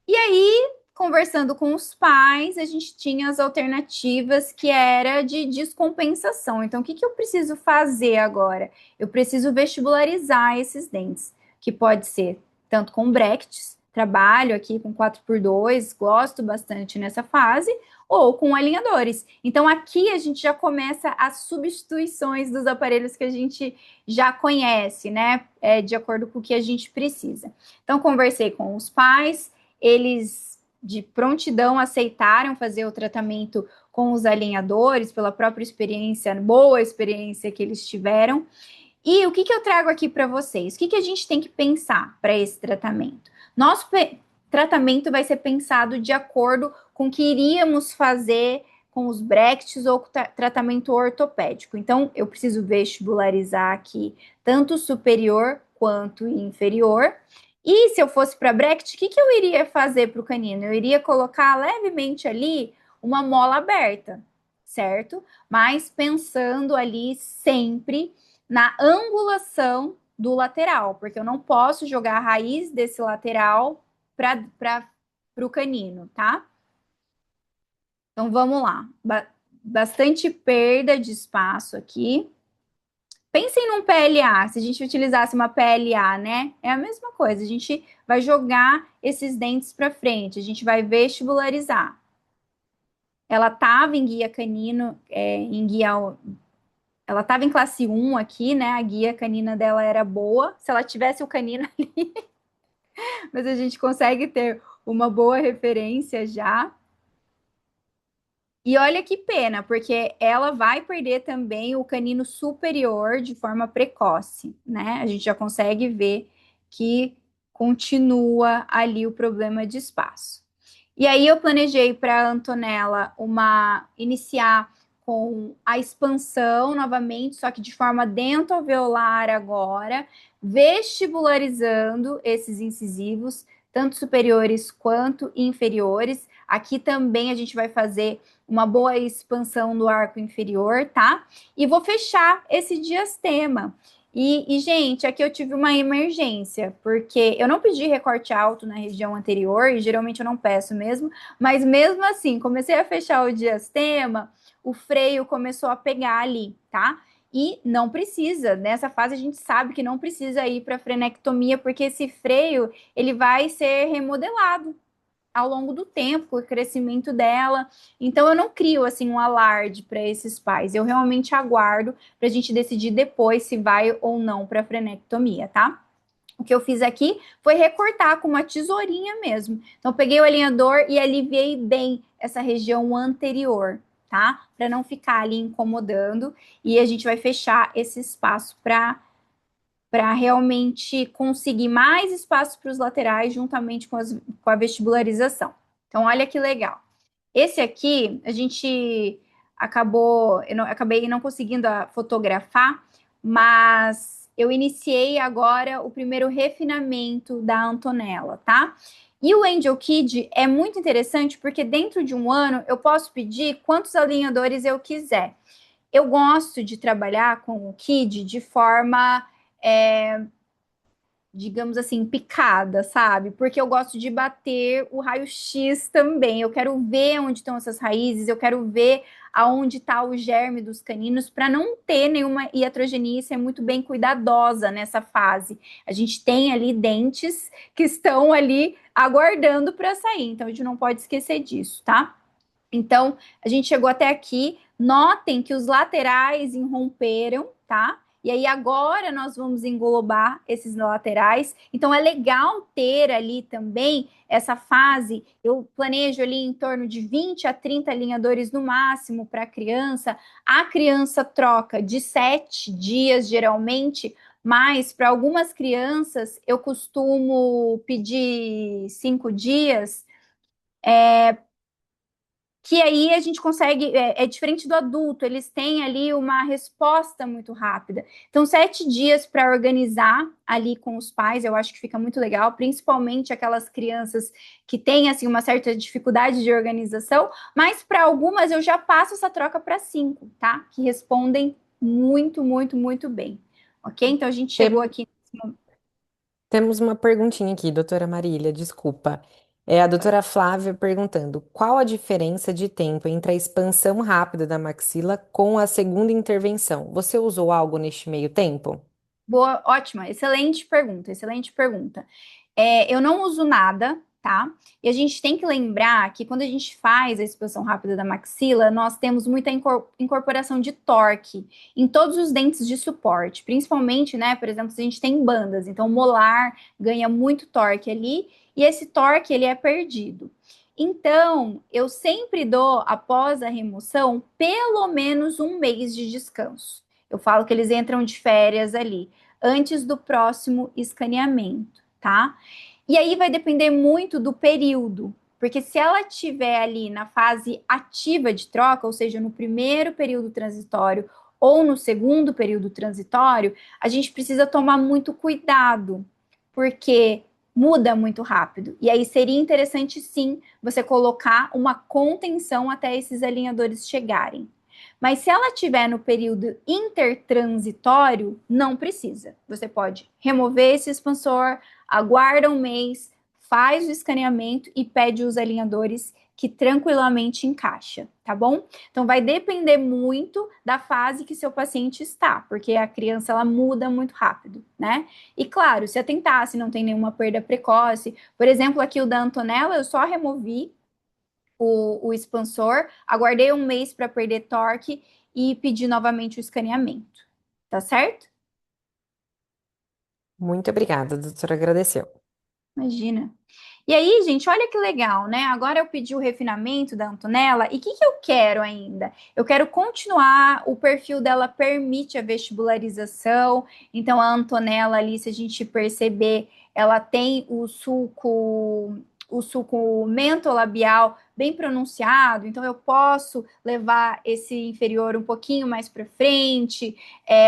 E aí, conversando com os pais, a gente tinha as alternativas que era de descompensação. Então, o que eu preciso fazer agora? Eu preciso vestibularizar esses dentes, que pode ser tanto com brackets, trabalho aqui com 4x2, gosto bastante nessa fase, ou com alinhadores. Então, aqui a gente já começa as substituições dos aparelhos que a gente já conhece, né? De acordo com o que a gente precisa. Então, conversei com os pais, eles de prontidão aceitaram fazer o tratamento com os alinhadores, pela própria experiência, boa experiência que eles tiveram. E o que eu trago aqui para vocês? O que a gente tem que pensar para esse tratamento? Nosso tratamento vai ser pensado de acordo com o que iríamos fazer com os brackets ou com tratamento ortopédico. Então, eu preciso vestibularizar aqui tanto superior quanto inferior. E se eu fosse para bracket, o que eu iria fazer para o canino? Eu iria colocar levemente ali uma mola aberta, certo? Mas pensando ali sempre na angulação do lateral, porque eu não posso jogar a raiz desse lateral para o canino, tá? Então vamos lá. Bastante perda de espaço aqui. Pensem num PLA, se a gente utilizasse uma PLA, né? É a mesma coisa, a gente vai jogar esses dentes para frente, a gente vai vestibularizar. Ela estava em guia canino, ela estava em classe 1 aqui, né? A guia canina dela era boa. Se ela tivesse o canino ali, mas a gente consegue ter uma boa referência já. E olha que pena, porque ela vai perder também o canino superior de forma precoce, né? A gente já consegue ver que continua ali o problema de espaço. E aí eu planejei para a Antonella iniciar com a expansão novamente, só que de forma dentoalveolar agora, vestibularizando esses incisivos, tanto superiores quanto inferiores. Aqui também a gente vai fazer uma boa expansão do arco inferior, tá? E vou fechar esse diastema. Gente, aqui eu tive uma emergência, porque eu não pedi recorte alto na região anterior, e geralmente eu não peço mesmo, mas mesmo assim, comecei a fechar o diastema, o freio começou a pegar ali, tá? E não precisa, nessa fase a gente sabe que não precisa ir para frenectomia, porque esse freio, ele vai ser remodelado ao longo do tempo, com o crescimento dela. Então, eu não crio assim um alarde para esses pais. Eu realmente aguardo para a gente decidir depois se vai ou não para frenectomia, tá? O que eu fiz aqui foi recortar com uma tesourinha mesmo. Então, eu peguei o alinhador e aliviei bem essa região anterior, tá? Para não ficar ali incomodando. E a gente vai fechar esse espaço para realmente conseguir mais espaço para os laterais juntamente com a vestibularização. Então, olha que legal. Esse aqui, a gente acabei não conseguindo fotografar, mas eu iniciei agora o primeiro refinamento da Antonella, tá? E o Angel Kid é muito interessante porque dentro de um ano eu posso pedir quantos alinhadores eu quiser. Eu gosto de trabalhar com o Kid de forma digamos assim, picada, sabe? Porque eu gosto de bater o raio-x também. Eu quero ver onde estão essas raízes, eu quero ver aonde está o germe dos caninos para não ter nenhuma iatrogenia e ser muito bem cuidadosa nessa fase. A gente tem ali dentes que estão ali aguardando para sair, então a gente não pode esquecer disso, tá? Então, a gente chegou até aqui. Notem que os laterais irromperam, tá? E aí agora nós vamos englobar esses laterais. Então é legal ter ali também essa fase. Eu planejo ali em torno de 20 a 30 alinhadores no máximo para a criança. A criança troca de 7 dias geralmente, mas para algumas crianças eu costumo pedir 5 dias, que aí a gente consegue, é diferente do adulto, eles têm ali uma resposta muito rápida. Então, 7 dias para organizar ali com os pais, eu acho que fica muito legal, principalmente aquelas crianças que têm assim uma certa dificuldade de organização, mas para algumas eu já passo essa troca para 5, tá? Que respondem muito, muito, muito bem. Ok? Então a gente chegou Tem- aqui. Temos uma perguntinha aqui, doutora Marília, desculpa. É a doutora Flávia perguntando: qual a diferença de tempo entre a expansão rápida da maxila com a segunda intervenção? Você usou algo neste meio tempo? Boa, ótima, excelente pergunta, excelente pergunta. Eu não uso nada, tá? E a gente tem que lembrar que quando a gente faz a expansão rápida da maxila, nós temos muita incorporação de torque em todos os dentes de suporte, principalmente, né? Por exemplo, se a gente tem bandas, então o molar ganha muito torque ali e esse torque ele é perdido. Então, eu sempre dou, após a remoção, pelo menos um mês de descanso. Eu falo que eles entram de férias ali, antes do próximo escaneamento, tá? E aí vai depender muito do período, porque se ela estiver ali na fase ativa de troca, ou seja, no primeiro período transitório ou no segundo período transitório, a gente precisa tomar muito cuidado, porque muda muito rápido. E aí seria interessante sim você colocar uma contenção até esses alinhadores chegarem. Mas se ela estiver no período intertransitório, não precisa. Você pode remover esse expansor, aguarda um mês, faz o escaneamento e pede os alinhadores que tranquilamente encaixa, tá bom? Então vai depender muito da fase que seu paciente está, porque a criança ela muda muito rápido, né? E claro, se atentar, se não tem nenhuma perda precoce, por exemplo, aqui o da Antonella, eu só removi o expansor, aguardei um mês para perder torque e pedi novamente o escaneamento. Tá certo? Muito obrigada, a doutora agradeceu. Imagina. E aí, gente, olha que legal, né? Agora eu pedi o refinamento da Antonella e o que eu quero ainda? Eu quero continuar, o perfil dela permite a vestibularização, então a Antonella ali, se a gente perceber, ela tem o sulco mentolabial bem pronunciado, então eu posso levar esse inferior um pouquinho mais para frente,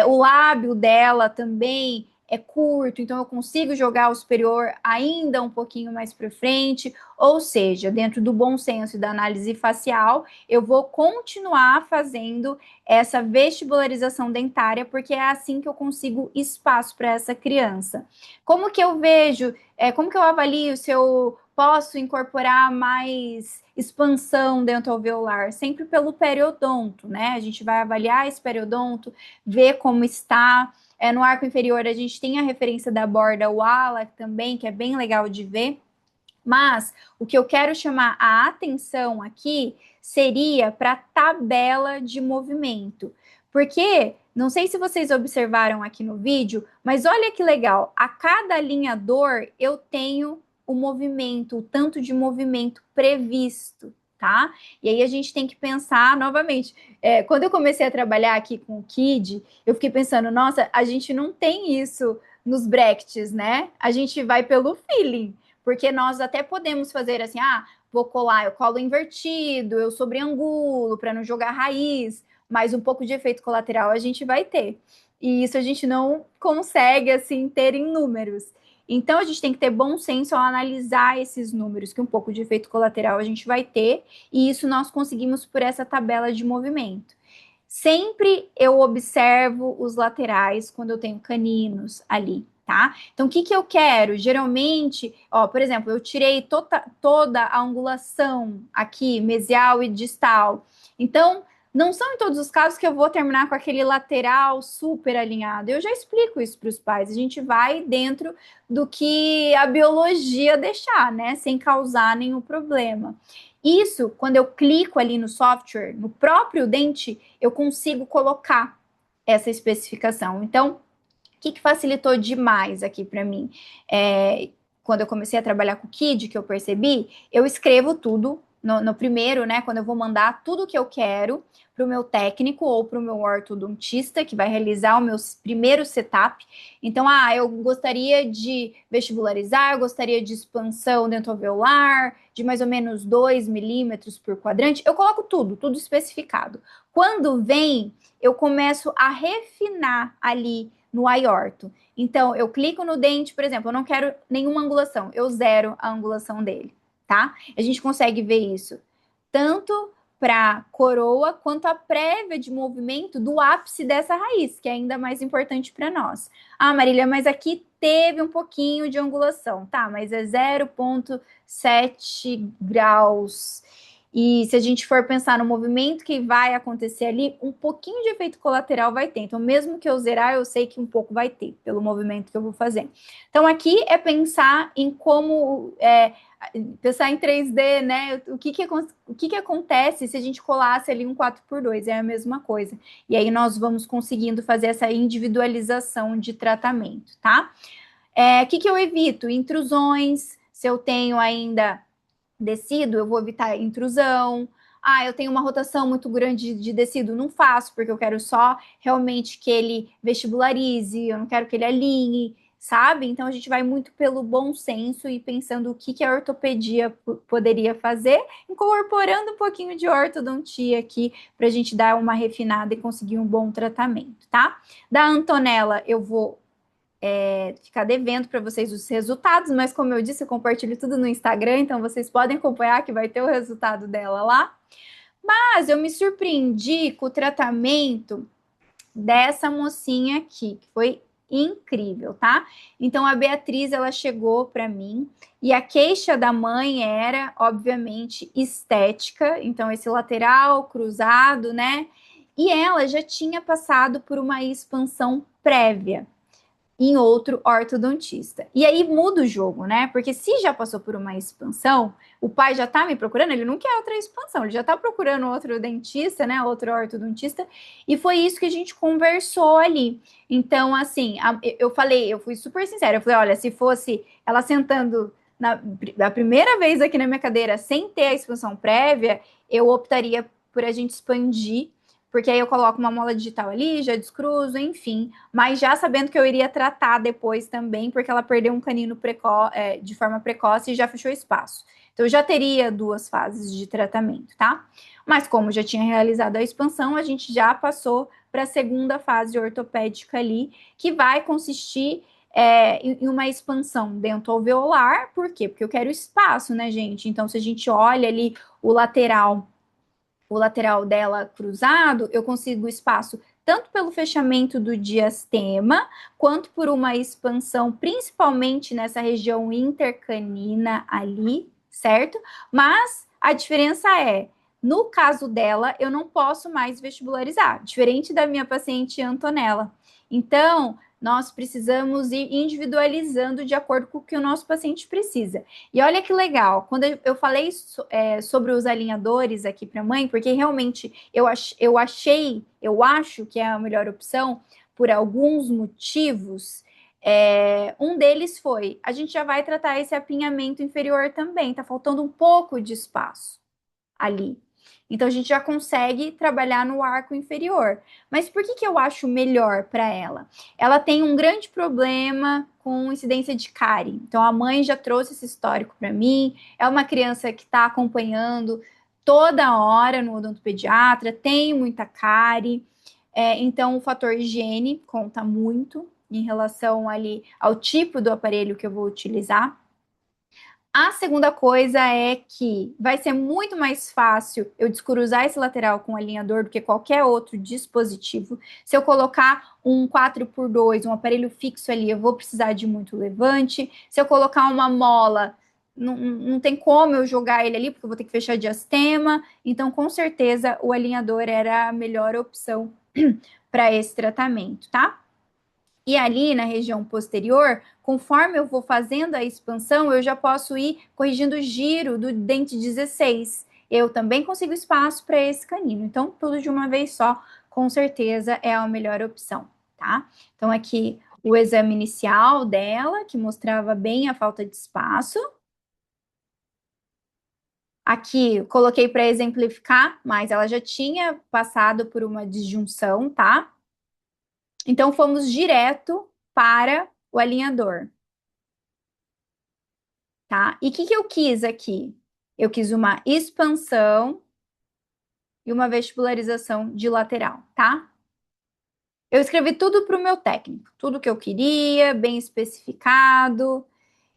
o lábio dela também é curto, então eu consigo jogar o superior ainda um pouquinho mais para frente, ou seja, dentro do bom senso e da análise facial, eu vou continuar fazendo essa vestibularização dentária, porque é assim que eu consigo espaço para essa criança. Como que eu vejo, como que eu avalio se eu posso incorporar mais expansão dentoalveolar? Sempre pelo periodonto, né? A gente vai avaliar esse periodonto, ver como está. No arco inferior, a gente tem a referência da borda Wallach também, que é bem legal de ver. Mas o que eu quero chamar a atenção aqui seria para a tabela de movimento. Porque, não sei se vocês observaram aqui no vídeo, mas olha que legal, a cada alinhador eu tenho o movimento, o tanto de movimento previsto, tá? E aí a gente tem que pensar novamente. Quando eu comecei a trabalhar aqui com o KID, eu fiquei pensando, nossa, a gente não tem isso nos brackets, né? A gente vai pelo feeling. Porque nós até podemos fazer assim, vou colar, eu colo invertido, eu sobreangulo para não jogar raiz, mas um pouco de efeito colateral a gente vai ter. E isso a gente não consegue assim ter em números. Então a gente tem que ter bom senso ao analisar esses números, que um pouco de efeito colateral a gente vai ter, e isso nós conseguimos por essa tabela de movimento. Sempre eu observo os laterais quando eu tenho caninos ali, tá? Então, o que eu quero? Geralmente, por exemplo, eu tirei toda a angulação aqui, mesial e distal. Então, não são em todos os casos que eu vou terminar com aquele lateral super alinhado. Eu já explico isso para os pais. A gente vai dentro do que a biologia deixar, né? Sem causar nenhum problema. Isso, quando eu clico ali no software, no próprio dente, eu consigo colocar essa especificação. Então, o que facilitou demais aqui para mim? Quando eu comecei a trabalhar com o KID, que eu percebi, eu escrevo tudo no primeiro, né? Quando eu vou mandar tudo que eu quero para o meu técnico ou para o meu ortodontista, que vai realizar o meu primeiro setup. Então, eu gostaria de vestibularizar, eu gostaria de expansão dentoalveolar, de mais ou menos 2 milímetros por quadrante. Eu coloco tudo especificado. Quando vem, eu começo a refinar ali no aorto. Então, eu clico no dente, por exemplo, eu não quero nenhuma angulação, eu zero a angulação dele, tá? A gente consegue ver isso tanto para coroa quanto a prévia de movimento do ápice dessa raiz, que é ainda mais importante para nós. Marília, mas aqui teve um pouquinho de angulação, tá? Mas é 0,7 graus. E se a gente for pensar no movimento que vai acontecer ali, um pouquinho de efeito colateral vai ter. Então, mesmo que eu zerar, eu sei que um pouco vai ter, pelo movimento que eu vou fazer. Então, aqui é pensar em como... pensar em 3D, né? O que acontece se a gente colasse ali um 4x2? É a mesma coisa. E aí nós vamos conseguindo fazer essa individualização de tratamento, tá? O que eu evito? Intrusões. Se eu tenho ainda tecido, eu vou evitar intrusão. Eu tenho uma rotação muito grande de tecido, não faço, porque eu quero só realmente que ele vestibularize, eu não quero que ele alinhe, sabe? Então a gente vai muito pelo bom senso e pensando o que a ortopedia poderia fazer, incorporando um pouquinho de ortodontia aqui para a gente dar uma refinada e conseguir um bom tratamento, tá? Da Antonella, eu vou ficar devendo para vocês os resultados, mas como eu disse, eu compartilho tudo no Instagram, então vocês podem acompanhar que vai ter o resultado dela lá. Mas eu me surpreendi com o tratamento dessa mocinha aqui, que foi incrível, tá? Então a Beatriz, ela chegou para mim e a queixa da mãe era, obviamente, estética, então esse lateral cruzado, né? E ela já tinha passado por uma expansão prévia em outro ortodontista. E aí muda o jogo, né? Porque se já passou por uma expansão, o pai já tá me procurando, ele não quer outra expansão, ele já tá procurando outro dentista, né? Outro ortodontista. E foi isso que a gente conversou ali. Então, assim, eu falei, eu fui super sincera, eu falei, olha, se fosse ela sentando a primeira vez aqui na minha cadeira sem ter a expansão prévia, eu optaria por a gente expandir, porque aí eu coloco uma mola digital ali, já descruzo, enfim, mas já sabendo que eu iria tratar depois também, porque ela perdeu um canino de forma precoce e já fechou espaço. Então, eu já teria 2 fases de tratamento, tá? Mas como já tinha realizado a expansão, a gente já passou para a segunda fase ortopédica ali, que vai consistir em uma expansão dentoalveolar. Por quê? Porque eu quero espaço, né, gente? Então, se a gente olha ali o lateral, o lateral dela cruzado, eu consigo espaço tanto pelo fechamento do diastema, quanto por uma expansão, principalmente nessa região intercanina ali, certo? Mas a diferença é, no caso dela, eu não posso mais vestibularizar, diferente da minha paciente Antonella. Então, nós precisamos ir individualizando de acordo com o que o nosso paciente precisa. E olha que legal, quando eu falei sobre os alinhadores aqui para a mãe, porque realmente eu acho que é a melhor opção por alguns motivos. Um deles foi, a gente já vai tratar esse apinhamento inferior também, tá faltando um pouco de espaço ali. Então a gente já consegue trabalhar no arco inferior. Mas por que, que eu acho melhor para ela? Ela tem um grande problema com incidência de cárie. Então a mãe já trouxe esse histórico para mim. É uma criança que está acompanhando toda hora no odontopediatra, tem muita cárie. Então o fator higiene conta muito em relação ali ao tipo do aparelho que eu vou utilizar. A segunda coisa é que vai ser muito mais fácil eu descruzar esse lateral com alinhador do que qualquer outro dispositivo. Se eu colocar um 4x2, um aparelho fixo ali, eu vou precisar de muito levante. Se eu colocar uma mola, não tem como eu jogar ele ali, porque eu vou ter que fechar diastema. Então, com certeza, o alinhador era a melhor opção para esse tratamento, tá? E ali na região posterior, conforme eu vou fazendo a expansão, eu já posso ir corrigindo o giro do dente 16. Eu também consigo espaço para esse canino. Então, tudo de uma vez só, com certeza é a melhor opção, tá? Então, aqui o exame inicial dela, que mostrava bem a falta de espaço. Aqui coloquei para exemplificar, mas ela já tinha passado por uma disjunção, tá? Então, fomos direto para o alinhador, tá? E o que eu quis aqui? Eu quis uma expansão e uma vestibularização de lateral, tá? Eu escrevi tudo para o meu técnico, tudo que eu queria, bem especificado,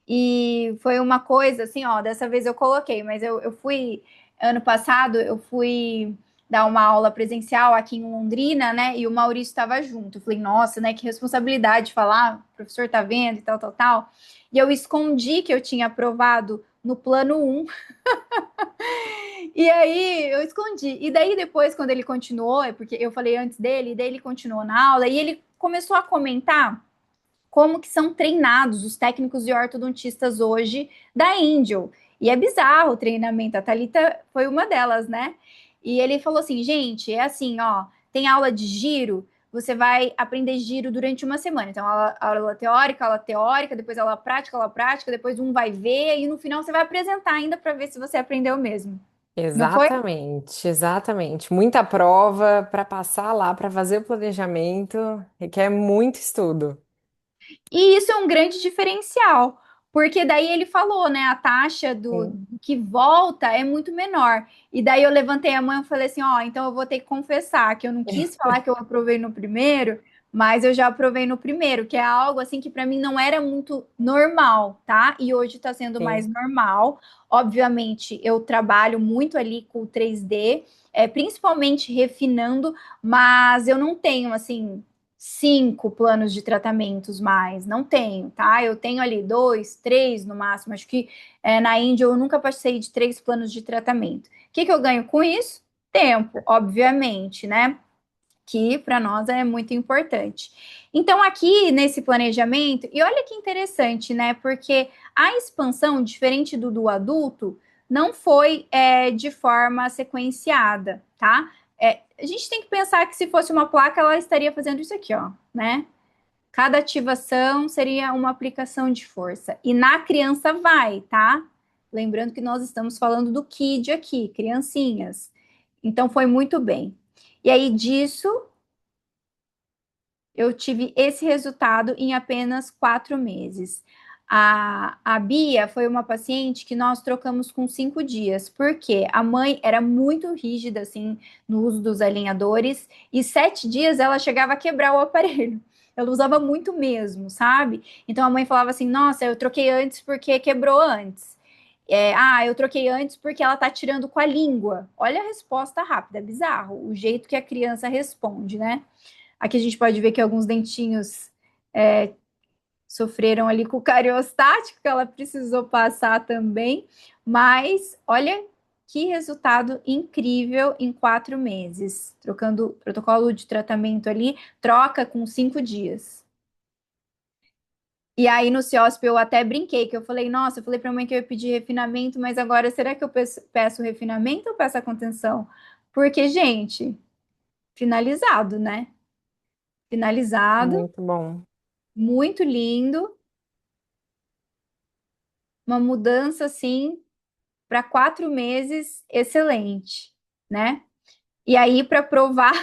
e foi uma coisa assim, ó, dessa vez eu coloquei, mas eu fui, ano passado, eu fui dar uma aula presencial aqui em Londrina, né, e o Maurício estava junto. Eu falei, nossa, né, que responsabilidade falar, o professor tá vendo e tal, tal, tal. E eu escondi que eu tinha aprovado no plano um. E aí eu escondi. E daí depois, quando ele continuou, é porque eu falei antes dele, e daí ele continuou na aula, e ele começou a comentar como que são treinados os técnicos e ortodontistas hoje da Angel. E é bizarro o treinamento. A Thalita foi uma delas, né? E ele falou assim, gente, é assim, ó, tem aula de giro, você vai aprender giro durante uma semana. Então, aula teórica, depois aula prática, depois um vai ver, e no final você vai apresentar ainda para ver se você aprendeu mesmo. Não foi? Exatamente, exatamente. Muita prova para passar lá, para fazer o planejamento, requer muito estudo. E isso é um grande diferencial, porque daí ele falou, né, a taxa do Sim. que volta é muito menor. E daí eu levantei a mão e falei assim, ó, então eu vou ter que confessar que eu não quis falar que eu aprovei no primeiro, mas eu já aprovei no primeiro, que é algo assim que para mim não era muito normal, tá? E hoje está sendo mais Sim. normal. Obviamente, eu trabalho muito ali com o 3D, principalmente refinando, mas eu não tenho assim 5 planos de tratamentos mais, não tenho, tá? Eu tenho ali 2, 3 no máximo. Acho que na Índia eu nunca passei de 3 planos de tratamento. O que que eu ganho com isso? Tempo, obviamente, né? Que para nós é muito importante. Então, aqui nesse planejamento, e olha que interessante, né? Porque a expansão, diferente do adulto, não foi de forma sequenciada, tá? A gente tem que pensar que se fosse uma placa, ela estaria fazendo isso aqui, ó, né? Cada ativação seria uma aplicação de força. E na criança vai, tá? Lembrando que nós estamos falando do kid aqui, criancinhas. Então foi muito bem. E aí disso eu tive esse resultado em apenas 4 meses. A Bia foi uma paciente que nós trocamos com 5 dias, porque a mãe era muito rígida, assim, no uso dos alinhadores, e 7 dias ela chegava a quebrar o aparelho. ela usava muito mesmo, sabe? Então a mãe falava assim: nossa, eu troquei antes porque quebrou antes. Eu troquei antes porque ela tá tirando com a língua. Olha a resposta rápida, é bizarro o jeito que a criança responde, né? Aqui a gente pode ver que alguns dentinhos sofreram ali com o cariostático, que ela precisou passar também. Mas olha que resultado incrível em 4 meses. Trocando protocolo de tratamento ali, troca com 5 dias. E aí no CIOSP eu até brinquei, que eu falei, nossa, eu falei pra mãe que eu ia pedir refinamento, mas agora será que eu peço refinamento ou peço a contenção? Porque, gente, finalizado, né? Finalizado, Muito bom. muito lindo, uma mudança assim para 4 meses, excelente, né? E aí, para provar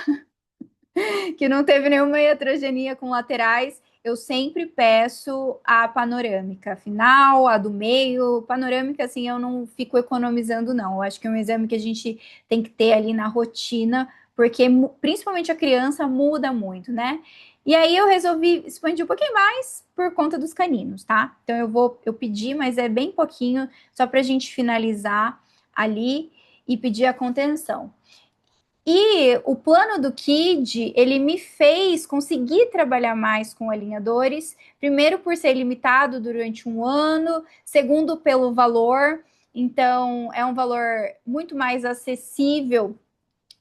que não teve nenhuma iatrogenia com laterais, eu sempre peço a panorâmica final, a do meio. Panorâmica, assim, eu não fico economizando, não. Eu acho que é um exame que a gente tem que ter ali na rotina, porque principalmente a criança muda muito, né? E aí eu resolvi expandir um pouquinho mais por conta dos caninos, tá? Então eu pedi, mas é bem pouquinho, só para a gente finalizar ali e pedir a contenção. E o plano do KID, ele me fez conseguir trabalhar mais com alinhadores, primeiro por ser limitado durante um ano, segundo pelo valor, então é um valor muito mais acessível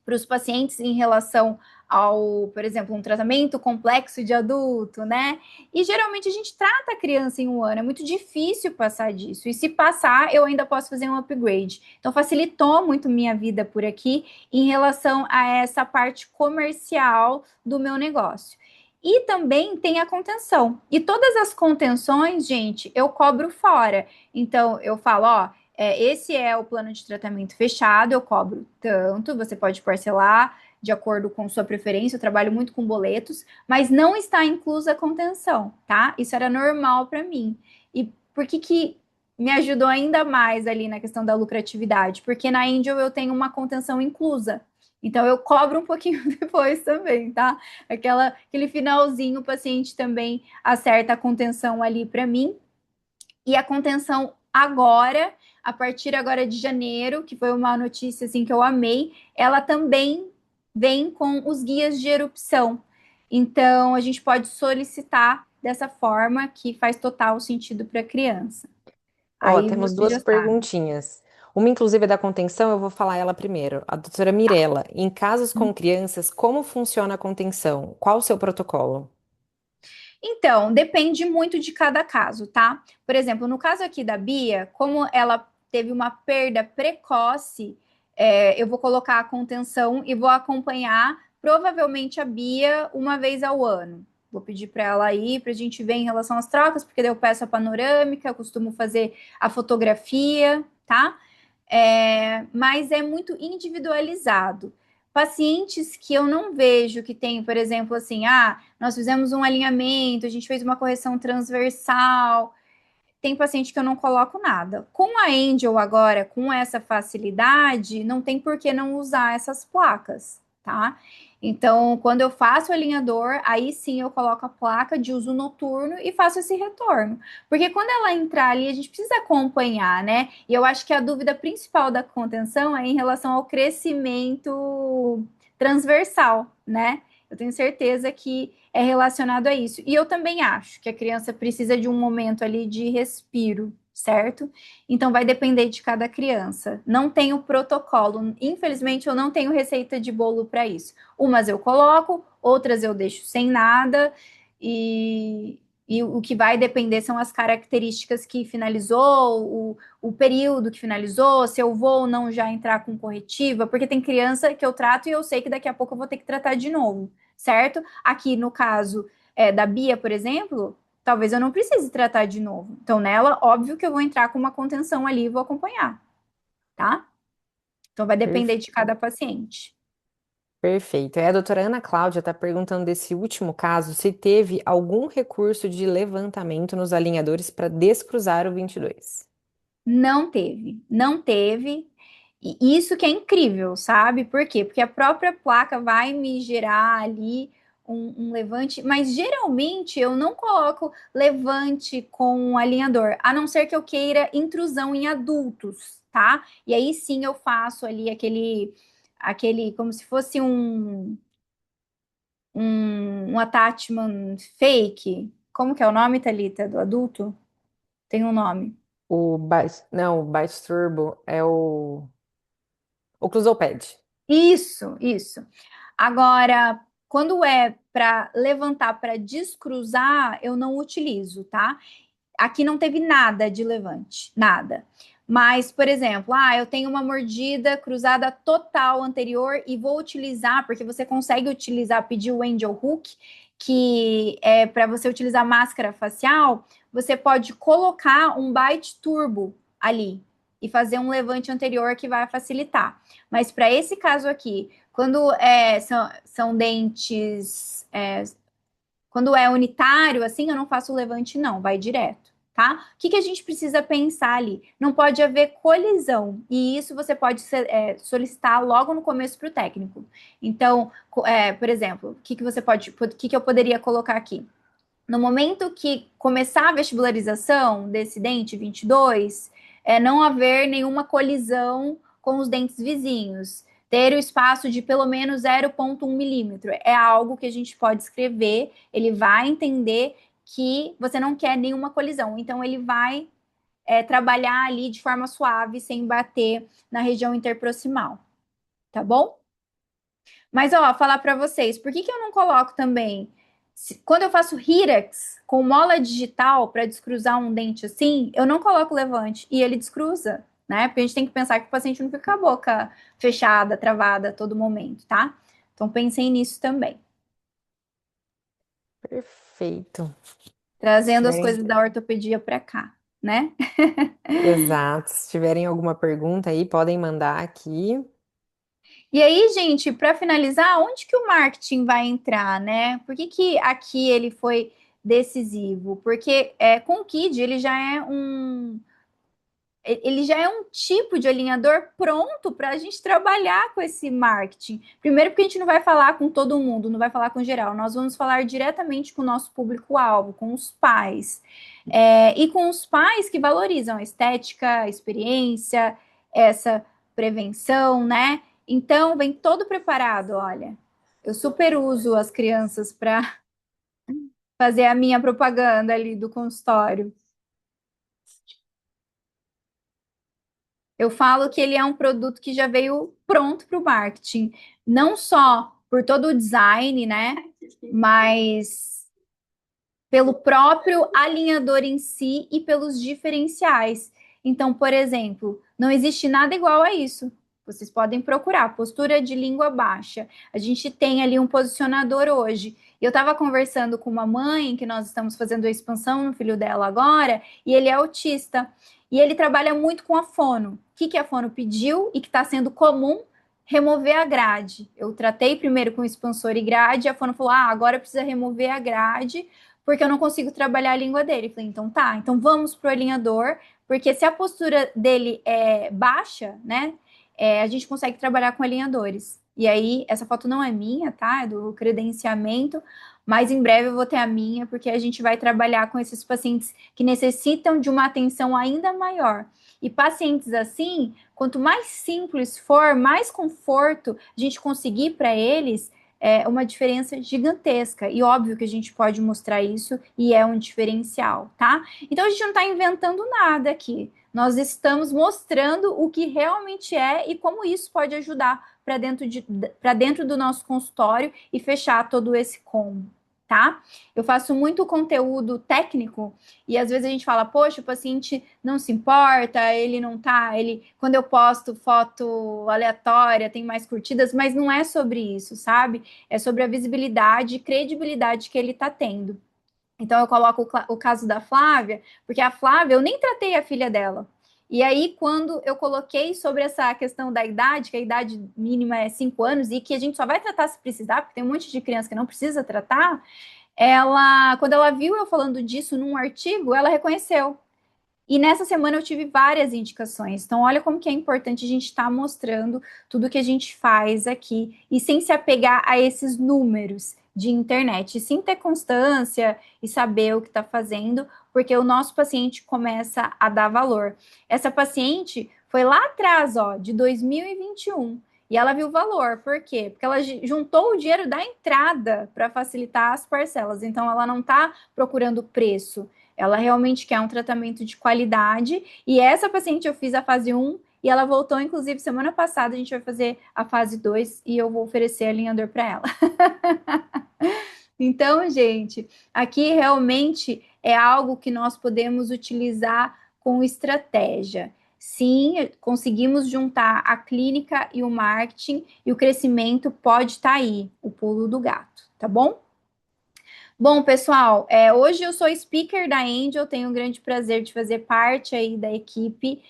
para os pacientes em relação ao, por exemplo, um tratamento complexo de adulto, né? E geralmente a gente trata a criança em um ano, é muito difícil passar disso. E se passar, eu ainda posso fazer um upgrade. Então facilitou muito minha vida por aqui em relação a essa parte comercial do meu negócio. E também tem a contenção. E todas as contenções, gente, eu cobro fora. Então eu falo, ó, esse é o plano de tratamento fechado, eu cobro tanto, você pode parcelar de acordo com sua preferência, eu trabalho muito com boletos, mas não está inclusa a contenção, tá? Isso era normal para mim. E por que que me ajudou ainda mais ali na questão da lucratividade? Porque na Angel eu tenho uma contenção inclusa. Então eu cobro um pouquinho depois também, tá? Aquele finalzinho o paciente também acerta a contenção ali para mim. E a contenção agora, a partir agora de janeiro, que foi uma notícia assim que eu amei, ela também vem com os guias de erupção. Então a gente pode solicitar dessa forma que faz total sentido para a criança. Ó, Aí temos você duas já sabe. perguntinhas. Uma, inclusive, é da contenção, eu vou falar ela primeiro. A doutora Mirella, em casos com crianças, como funciona a contenção? Qual o seu protocolo? Então, depende muito de cada caso, tá? Por exemplo, no caso aqui da Bia, como ela teve uma perda precoce, eu vou colocar a contenção e vou acompanhar provavelmente a Bia uma vez ao ano. Vou pedir para ela aí para a gente ver em relação às trocas, porque daí eu peço a panorâmica, eu costumo fazer a fotografia, tá? Mas é muito individualizado. Pacientes que eu não vejo que tem, por exemplo, assim, nós fizemos um alinhamento, a gente fez uma correção transversal. Tem paciente que eu não coloco nada. Com a Angel agora, com essa facilidade, não tem por que não usar essas placas, tá? Então, quando eu faço o alinhador, aí sim eu coloco a placa de uso noturno e faço esse retorno. Porque quando ela entrar ali, a gente precisa acompanhar, né? E eu acho que a dúvida principal da contenção é em relação ao crescimento transversal, né? Eu tenho certeza que é relacionado a isso. E eu também acho que a criança precisa de um momento ali de respiro, certo? Então vai depender de cada criança. Não tenho protocolo. Infelizmente, eu não tenho receita de bolo para isso. Umas eu coloco, outras eu deixo sem nada. E o que vai depender são as características que finalizou, o período que finalizou, se eu vou ou não já entrar com corretiva, porque tem criança que eu trato e eu sei que daqui a pouco eu vou ter que tratar de novo, certo? Aqui no caso da Bia, por exemplo, talvez eu não precise tratar de novo. Então, nela, óbvio que eu vou entrar com uma contenção ali e vou acompanhar, tá? Então, vai depender de Perfeito. cada paciente. Perfeito. A doutora Ana Cláudia está perguntando desse último caso se teve algum recurso de levantamento nos alinhadores para descruzar o 22. Não teve, não teve. E isso que é incrível, sabe? Por quê? Porque a própria placa vai me gerar ali um levante, mas geralmente eu não coloco levante com um alinhador, a não ser que eu queira intrusão em adultos, tá? E aí sim eu faço ali aquele como se fosse um attachment fake. Como que é o nome, Thalita, do adulto? Tem um nome. Não, o Byte Turbo é o Clusopad. Isso. Agora, quando é para levantar, para descruzar, eu não utilizo, tá? Aqui não teve nada de levante, nada. Mas, por exemplo, eu tenho uma mordida cruzada total anterior e vou utilizar, porque você consegue utilizar, pedir o angel hook, que é para você utilizar máscara facial, você pode colocar um bite turbo ali e fazer um levante anterior que vai facilitar. Mas para esse caso aqui, quando são dentes, quando é unitário, assim, eu não faço o levante, não, vai direto, tá? O que, que a gente precisa pensar ali? Não pode haver colisão, e isso você pode solicitar logo no começo para o técnico. Então, por exemplo, o que, que eu poderia colocar aqui? No momento que começar a vestibularização desse dente 22, não haver nenhuma colisão com os dentes vizinhos. Ter o espaço de pelo menos 0,1 milímetro. É algo que a gente pode escrever, ele vai entender que você não quer nenhuma colisão. Então, ele vai trabalhar ali de forma suave, sem bater na região interproximal. Tá bom? Mas, ó, falar para vocês, por que que eu não coloco também? Quando eu faço Hirax com mola digital para descruzar um dente assim, eu não coloco levante e ele descruza, né? Porque a gente tem que pensar que o paciente não fica com a boca fechada, travada a todo momento, tá? Então pensem nisso também. Perfeito. Se Trazendo as tiverem, coisas da ortopedia para cá, né? exato. Se tiverem alguma pergunta aí, podem mandar aqui. E aí, gente, para finalizar, onde que o marketing vai entrar, né? Por que que aqui ele foi decisivo? Porque com o KID ele já é um tipo de alinhador pronto para a gente trabalhar com esse marketing. Primeiro, porque a gente não vai falar com todo mundo, não vai falar com geral, nós vamos falar diretamente com o nosso público-alvo, com os pais. E com os pais que valorizam a estética, a experiência, essa prevenção, né? Então, vem todo preparado, olha. Eu super uso as crianças para fazer a minha propaganda ali do consultório. Eu falo que ele é um produto que já veio pronto para o marketing, não só por todo o design, né? Mas pelo próprio alinhador em si e pelos diferenciais. Então, por exemplo, não existe nada igual a isso. Vocês podem procurar, postura de língua baixa. A gente tem ali um posicionador hoje. Eu estava conversando com uma mãe, que nós estamos fazendo a expansão no filho dela agora, e ele é autista. E ele trabalha muito com a fono. O que, que a fono pediu e que está sendo comum? Remover a grade. Eu tratei primeiro com expansor e grade, e a fono falou: agora precisa remover a grade, porque eu não consigo trabalhar a língua dele. Eu falei, então tá, então vamos pro alinhador, porque se a postura dele é baixa, né, a gente consegue trabalhar com alinhadores. E aí, essa foto não é minha, tá? É do credenciamento, mas em breve eu vou ter a minha, porque a gente vai trabalhar com esses pacientes que necessitam de uma atenção ainda maior. E pacientes assim, quanto mais simples for, mais conforto a gente conseguir para eles, uma diferença gigantesca. E óbvio que a gente pode mostrar isso e é um diferencial, tá? Então a gente não está inventando nada aqui. Nós estamos mostrando o que realmente é e como isso pode ajudar para dentro do nosso consultório e fechar todo esse combo. Tá? Eu faço muito conteúdo técnico e às vezes a gente fala, poxa, o paciente não se importa, ele não tá, quando eu posto foto aleatória, tem mais curtidas, mas não é sobre isso, sabe? É sobre a visibilidade e credibilidade que ele está tendo. Então, eu coloco o caso da Flávia, porque a Flávia, eu nem tratei a filha dela. E aí, quando eu coloquei sobre essa questão da idade, que a idade mínima é 5 anos e que a gente só vai tratar se precisar, porque tem um monte de criança que não precisa tratar, quando ela viu eu falando disso num artigo, ela reconheceu. E nessa semana eu tive várias indicações. Então, olha como que é importante a gente estar mostrando tudo que a gente faz aqui e sem se apegar a esses números, de internet, e sim ter constância e saber o que está fazendo, porque o nosso paciente começa a dar valor. Essa paciente foi lá atrás, ó, de 2021. E ela viu valor, por quê? Porque ela juntou o dinheiro da entrada para facilitar as parcelas. Então, ela não está procurando preço, ela realmente quer um tratamento de qualidade. E essa paciente eu fiz a fase um e ela voltou, inclusive, semana passada. A gente vai fazer a fase 2 e eu vou oferecer alinhador para ela. Então, gente, aqui realmente é algo que nós podemos utilizar com estratégia. Sim, conseguimos juntar a clínica e o marketing e o crescimento pode estar aí, o pulo do gato, tá bom? Bom, pessoal, hoje eu sou speaker da Angel, tenho um grande prazer de fazer parte aí da equipe.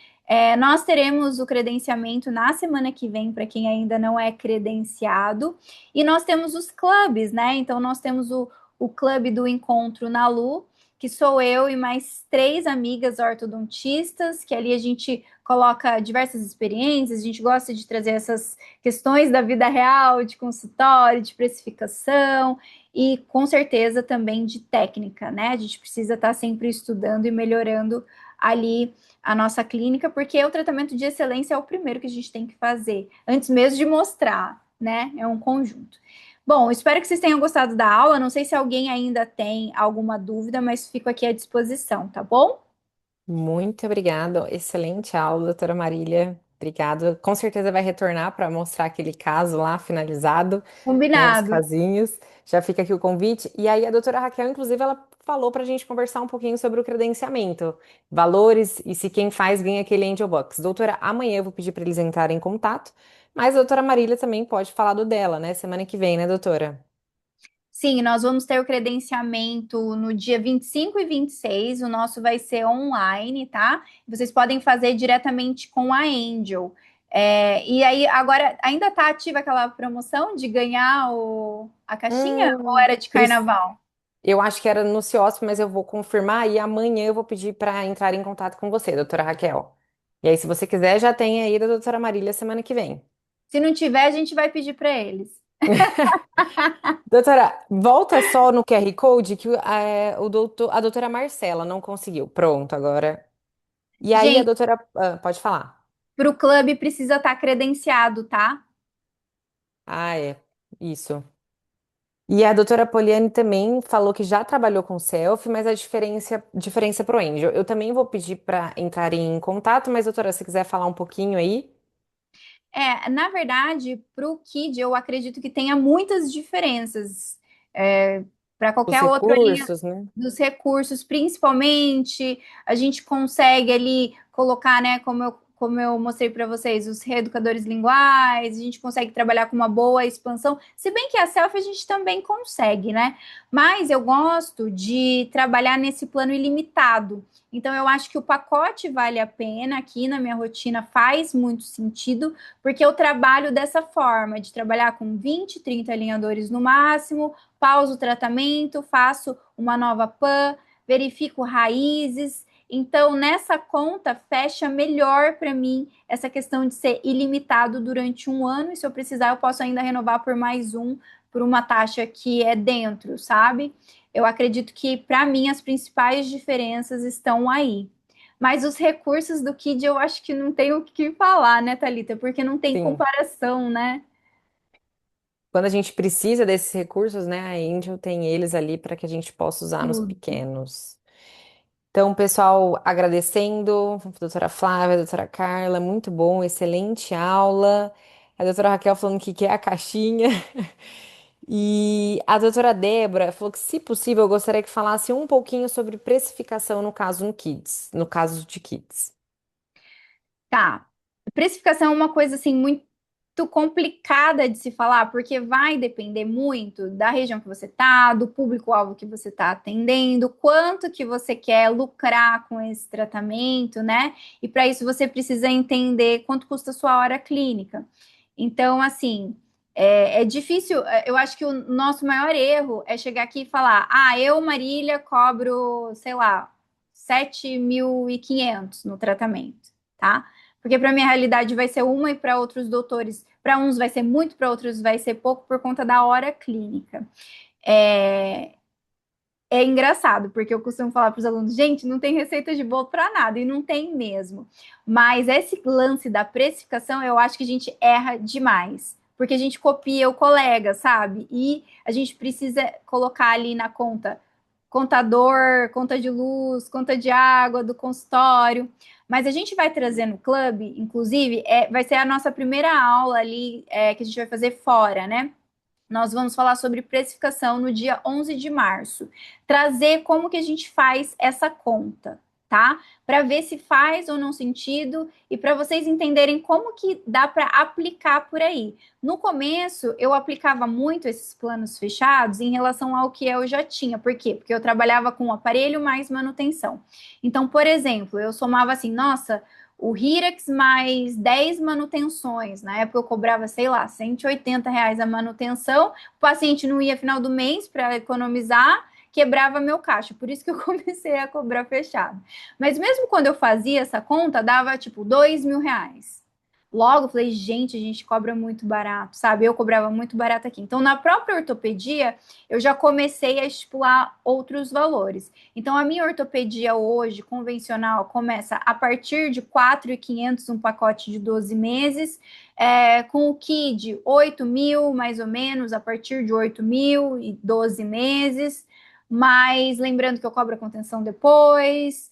Nós teremos o credenciamento na semana que vem para quem ainda não é credenciado. E nós temos os clubes, né? Então, nós temos o clube do Encontro na Lu, que sou eu e mais três amigas ortodontistas, que ali a gente coloca diversas experiências, a gente gosta de trazer essas questões da vida real, de consultório, de precificação e com certeza também de técnica, né? A gente precisa estar sempre estudando e melhorando ali a nossa clínica, porque o tratamento de excelência é o primeiro que a gente tem que fazer, antes mesmo de mostrar, né? É um conjunto. Bom, espero que vocês tenham gostado da aula. Não sei se alguém ainda tem alguma dúvida, mas fico aqui à disposição, tá bom? Muito obrigada. Excelente aula, doutora Marília. Obrigada. Com certeza vai retornar para mostrar aquele caso lá finalizado, né, os Combinado. casinhos. Já fica aqui o convite. E aí a doutora Raquel, inclusive, ela falou para a gente conversar um pouquinho sobre o credenciamento, valores e se quem faz ganha aquele Angel Box. Doutora, amanhã eu vou pedir para eles entrarem em contato, mas a doutora Marília também pode falar do dela, né? Semana que vem, né, doutora? Sim, nós vamos ter o credenciamento no dia 25 e 26. O nosso vai ser online, tá? Vocês podem fazer diretamente com a Angel. E aí, agora, ainda tá ativa aquela promoção de ganhar a caixinha ou Hum, era de carnaval? Eu acho que era no CIOSP, mas eu vou confirmar e amanhã eu vou pedir para entrar em contato com você, doutora Raquel. E aí, se você quiser, já tem aí da doutora Marília semana que vem. Se não tiver, a gente vai pedir para eles. Doutora, volta só no QR Code que a doutora Marcela não conseguiu. Pronto, agora. E aí, a Gente, doutora. Pode falar. para o clube precisa estar credenciado, tá? Ah, é. Isso. E a doutora Poliane também falou que já trabalhou com selfie, mas a diferença pro Angel. Eu também vou pedir para entrar em contato, mas doutora, se quiser falar um pouquinho aí. Na verdade, para o Kid, eu acredito que tenha muitas diferenças. Para Os qualquer outra linha recursos, né? dos recursos, principalmente, a gente consegue ali colocar, né, como eu mostrei para vocês, os reeducadores linguais, a gente consegue trabalhar com uma boa expansão, se bem que a selfie a gente também consegue, né? Mas eu gosto de trabalhar nesse plano ilimitado. Então, eu acho que o pacote vale a pena, aqui na minha rotina faz muito sentido, porque eu trabalho dessa forma, de trabalhar com 20, 30 alinhadores no máximo, pauso o tratamento, faço uma nova PAN, verifico raízes. Então, nessa conta, fecha melhor para mim essa questão de ser ilimitado durante um ano, e se eu precisar, eu posso ainda renovar por mais um, por uma taxa que é dentro, sabe? Eu acredito que, para mim, as principais diferenças estão aí. Mas os recursos do Kid eu acho que não tem o que falar, né, Thalita? Porque não tem Sim. comparação, né? Quando a gente precisa desses recursos, né, a Angel tem eles ali para que a gente possa usar nos Tudo. pequenos. Então, pessoal, agradecendo, doutora Flávia, doutora Carla, muito bom, excelente aula. A doutora Raquel falando que quer a caixinha. E a doutora Débora falou que, se possível, eu gostaria que falasse um pouquinho sobre precificação no caso no Kids, no caso de Kids. Tá. Precificação é uma coisa assim muito complicada de se falar, porque vai depender muito da região que você tá, do público-alvo que você tá atendendo, quanto que você quer lucrar com esse tratamento, né? E para isso você precisa entender quanto custa a sua hora clínica. Então, assim, é difícil. Eu acho que o nosso maior erro é chegar aqui e falar: ah, eu, Marília, cobro, sei lá, 7.500 no tratamento, tá? Porque para minha realidade vai ser uma e para outros doutores, para uns vai ser muito, para outros vai ser pouco por conta da hora clínica. É engraçado, porque eu costumo falar para os alunos, gente, não tem receita de bolo para nada, e não tem mesmo. Mas esse lance da precificação, eu acho que a gente erra demais, porque a gente copia o colega, sabe? E a gente precisa colocar ali na conta contador, conta de luz, conta de água do consultório. Mas a gente vai trazer no clube, inclusive, vai ser a nossa primeira aula ali que a gente vai fazer fora, né? Nós vamos falar sobre precificação no dia 11 de março. Trazer como que a gente faz essa conta, tá? Para ver se faz ou não sentido e para vocês entenderem como que dá para aplicar por aí. No começo, eu aplicava muito esses planos fechados em relação ao que eu já tinha. Por quê? Porque eu trabalhava com aparelho mais manutenção. Então, por exemplo, eu somava assim, nossa, o Hirax mais 10 manutenções. Na época eu cobrava, sei lá, R$ 180 a manutenção. O paciente não ia final do mês para economizar, quebrava meu caixa. Por isso que eu comecei a cobrar fechado. Mas mesmo quando eu fazia essa conta, dava tipo R$ 2.000. Logo, eu falei, gente, a gente cobra muito barato, sabe? Eu cobrava muito barato aqui. Então, na própria ortopedia, eu já comecei a estipular outros valores. Então, a minha ortopedia hoje, convencional, começa a partir de 4.500 um pacote de 12 meses, com o KID, 8.000, mais ou menos, a partir de 8.000 e 12 meses. Mas lembrando que eu cobro a contenção depois,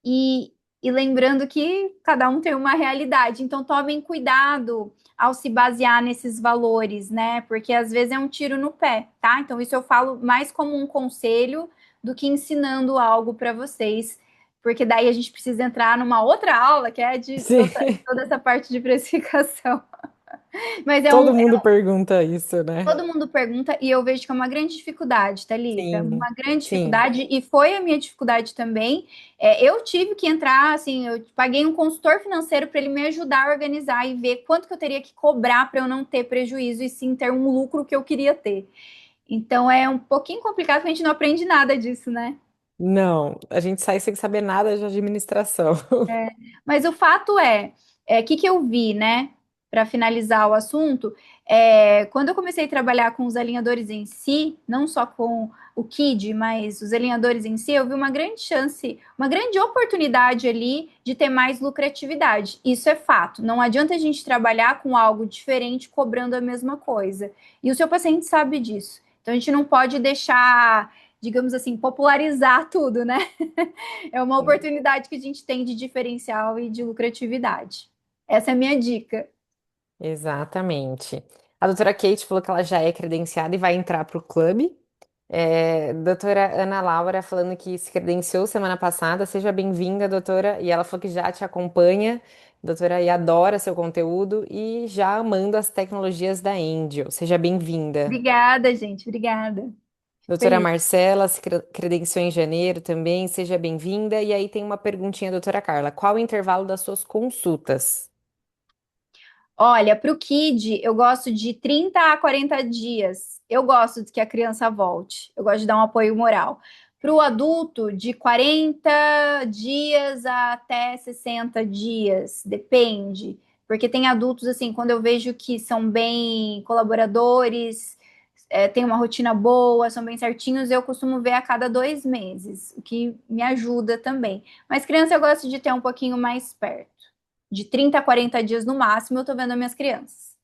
e, e lembrando que cada um tem uma realidade, então tomem cuidado ao se basear nesses valores, né? Porque às vezes é um tiro no pé, tá? Então, isso eu falo mais como um conselho do que ensinando algo para vocês, porque daí a gente precisa entrar numa outra aula que é de Sim, toda essa parte de precificação. Mas todo mundo pergunta isso, né? todo mundo pergunta e eu vejo que é uma grande dificuldade, Thalita, Sim, uma grande sim. dificuldade e foi a minha dificuldade também. Eu tive que entrar, assim, eu paguei um consultor financeiro para ele me ajudar a organizar e ver quanto que eu teria que cobrar para eu não ter prejuízo e sim ter um lucro que eu queria ter. Então é um pouquinho complicado porque a gente não aprende nada disso, né? Não, a gente sai sem saber nada de administração. Mas o fato que eu vi, né, para finalizar o assunto, quando eu comecei a trabalhar com os alinhadores em si, não só com o KID, mas os alinhadores em si, eu vi uma grande chance, uma grande oportunidade ali de ter mais lucratividade. Isso é fato. Não adianta a gente trabalhar com algo diferente cobrando a mesma coisa. E o seu paciente sabe disso. Então a gente não pode deixar, digamos assim, popularizar tudo, né? É uma oportunidade que a gente tem de diferencial e de lucratividade. Essa é a minha dica. Exatamente. A doutora Kate falou que ela já é credenciada e vai entrar para o clube. Doutora Ana Laura falando que se credenciou semana passada. Seja bem-vinda, doutora. E ela falou que já te acompanha, doutora, e adora seu conteúdo e já amando as tecnologias da Angel. Seja bem-vinda. Obrigada, gente. Obrigada. Doutora Feliz. Marcela se credenciou em janeiro também. Seja bem-vinda. E aí tem uma perguntinha, doutora Carla. Qual o intervalo das suas consultas? Olha, para o Kid, eu gosto de 30 a 40 dias. Eu gosto de que a criança volte. Eu gosto de dar um apoio moral. Para o adulto, de 40 dias até 60 dias, depende. Porque tem adultos, assim, quando eu vejo que são bem colaboradores, têm uma rotina boa, são bem certinhos, eu costumo ver a cada 2 meses, o que me ajuda também. Mas criança eu gosto de ter um pouquinho mais perto. De 30 a 40 dias no máximo, eu tô vendo as minhas crianças.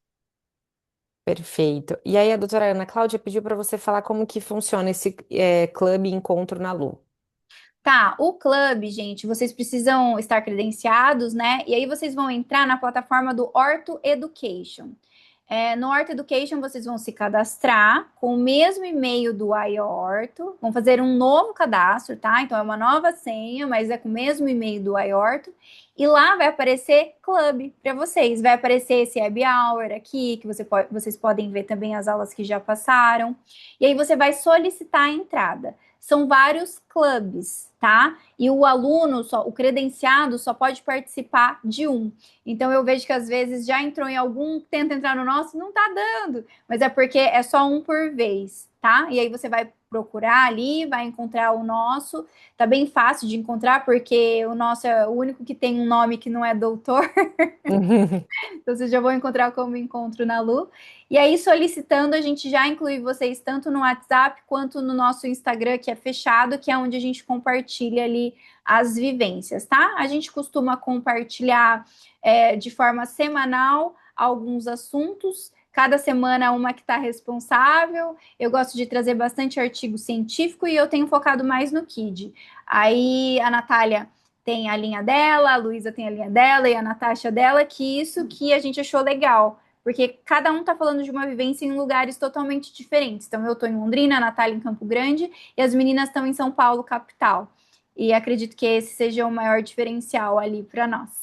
Perfeito. E aí a doutora Ana Cláudia pediu para você falar como que funciona esse clube Encontro na Lu. Tá, o clube, gente, vocês precisam estar credenciados, né? E aí vocês vão entrar na plataforma do Orto Education. No Horto Education, vocês vão se cadastrar com o mesmo e-mail do iHorto, vão fazer um novo cadastro, tá? Então é uma nova senha, mas é com o mesmo e-mail do iHorto. E lá vai aparecer Clube para vocês. Vai aparecer esse Happy Hour aqui, que vocês podem ver também as aulas que já passaram. E aí você vai solicitar a entrada. São vários clubes, tá? E o aluno, o credenciado, só pode participar de um. Então eu vejo que às vezes já entrou em algum, tenta entrar no nosso, não tá dando, mas é porque é só um por vez, tá? E aí você vai procurar ali, vai encontrar o nosso. Tá bem fácil de encontrar, porque o nosso é o único que tem um nome que não é doutor. Então, vocês já vão encontrar como encontro na Lu. E aí, solicitando, a gente já inclui vocês tanto no WhatsApp quanto no nosso Instagram, que é fechado, que é onde a gente compartilha ali as vivências, tá? A gente costuma compartilhar de forma semanal alguns assuntos. Cada semana uma que está responsável. Eu gosto de trazer bastante artigo científico e eu tenho focado mais no KID. Aí a Natália tem a linha dela, a Luísa tem a linha dela e a Natasha dela, que isso que a gente achou legal, porque cada um tá falando de uma vivência em lugares totalmente diferentes. Então, eu tô em Londrina, a Natália em Campo Grande e as meninas estão em São Paulo, capital. E acredito que esse seja o maior diferencial ali para nós.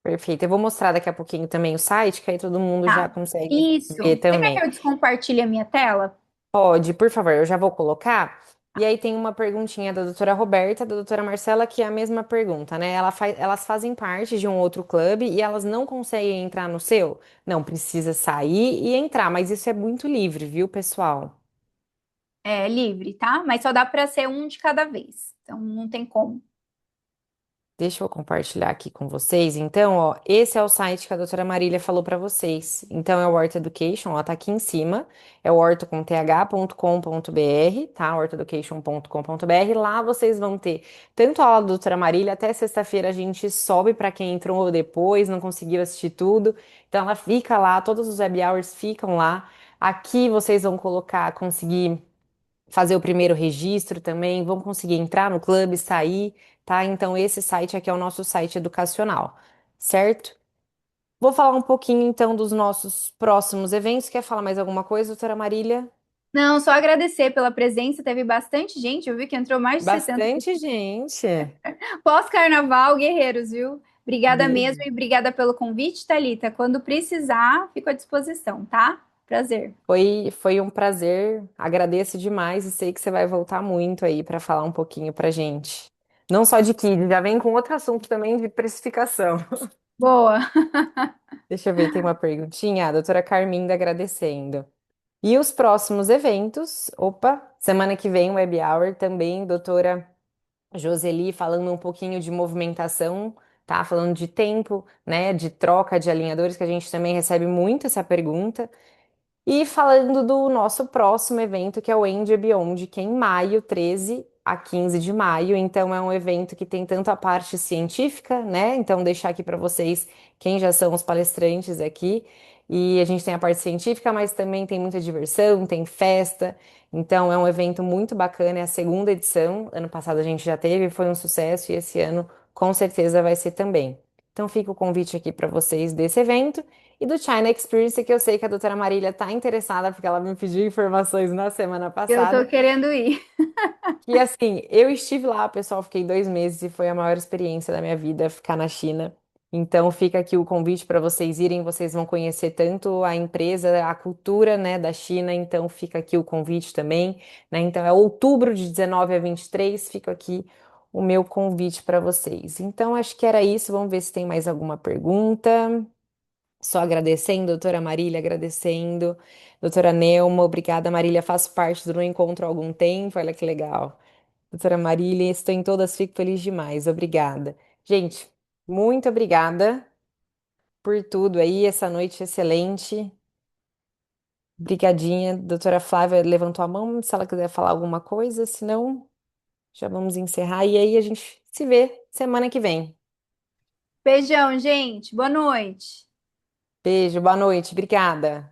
Perfeito. Eu vou mostrar daqui a pouquinho também o site, que aí todo mundo já Tá. consegue ver Isso. Você quer que também. eu descompartilhe a minha tela? Pode, por favor, eu já vou colocar. E aí tem uma perguntinha da doutora Roberta, da doutora Marcela, que é a mesma pergunta, né? Elas fazem parte de um outro clube e elas não conseguem entrar no seu? Não, precisa sair e entrar, mas isso é muito livre, viu, pessoal? É livre, tá? Mas só dá para ser um de cada vez. Então, não tem como. Deixa eu compartilhar aqui com vocês. Então, ó, esse é o site que a doutora Marília falou para vocês. Então, é o Horto Education, ó, tá aqui em cima. É o horto.com.br, tá? hortoeducation.com.br. Lá vocês vão ter tanto a aula da doutora Marília, até sexta-feira a gente sobe para quem entrou depois, não conseguiu assistir tudo. Então, ela fica lá, todos os web hours ficam lá. Aqui vocês vão colocar, conseguir fazer o primeiro registro também, vão conseguir entrar no clube, sair, tá? Então, esse site aqui é o nosso site educacional, certo? Vou falar um pouquinho então dos nossos próximos eventos. Quer falar mais alguma coisa, doutora Marília? Não, só agradecer pela presença. Teve bastante gente. Eu vi que entrou mais de 60. Bastante gente. Pós-carnaval, guerreiros, viu? Obrigada mesmo Guerreiro. e obrigada pelo convite, Thalita. Quando precisar, fico à disposição, tá? Prazer. Foi um prazer, agradeço demais e sei que você vai voltar muito aí para falar um pouquinho pra gente. Não só de Kid, já vem com outro assunto também de precificação. Boa. Deixa eu ver, tem uma perguntinha. A doutora Carminda agradecendo. E os próximos eventos, opa, semana que vem, Web Hour também, doutora Joseli falando um pouquinho de movimentação, tá? Falando de tempo, né? De troca de alinhadores, que a gente também recebe muito essa pergunta. E falando do nosso próximo evento, que é o End Beyond, que é em maio, 13 a 15 de maio. Então, é um evento que tem tanto a parte científica, né? Então, deixar aqui para vocês quem já são os palestrantes aqui. E a gente tem a parte científica, mas também tem muita diversão, tem festa. Então, é um evento muito bacana. É a segunda edição. Ano passado a gente já teve, foi um sucesso, e esse ano com certeza vai ser também. Então, fica o convite aqui para vocês desse evento. E do China Experience, que eu sei que a doutora Marília está interessada, porque ela me pediu informações na semana Eu tô passada. querendo ir. E assim, eu estive lá, pessoal, fiquei 2 meses e foi a maior experiência da minha vida ficar na China. Então fica aqui o convite para vocês irem, vocês vão conhecer tanto a empresa, a cultura, né, da China, então fica aqui o convite também, né? Então é outubro de 19 a 23, fica aqui o meu convite para vocês. Então acho que era isso, vamos ver se tem mais alguma pergunta. Só agradecendo, doutora Marília, agradecendo. Doutora Nelma, obrigada, Marília. Faço parte do No Encontro há algum tempo, olha que legal. Doutora Marília, estou em todas, fico feliz demais. Obrigada. Gente, muito obrigada por tudo aí, essa noite excelente. Obrigadinha. Doutora Flávia levantou a mão, se ela quiser falar alguma coisa, senão já vamos encerrar. E aí a gente se vê semana que vem. Beijão, gente. Boa noite. Beijo, boa noite, obrigada.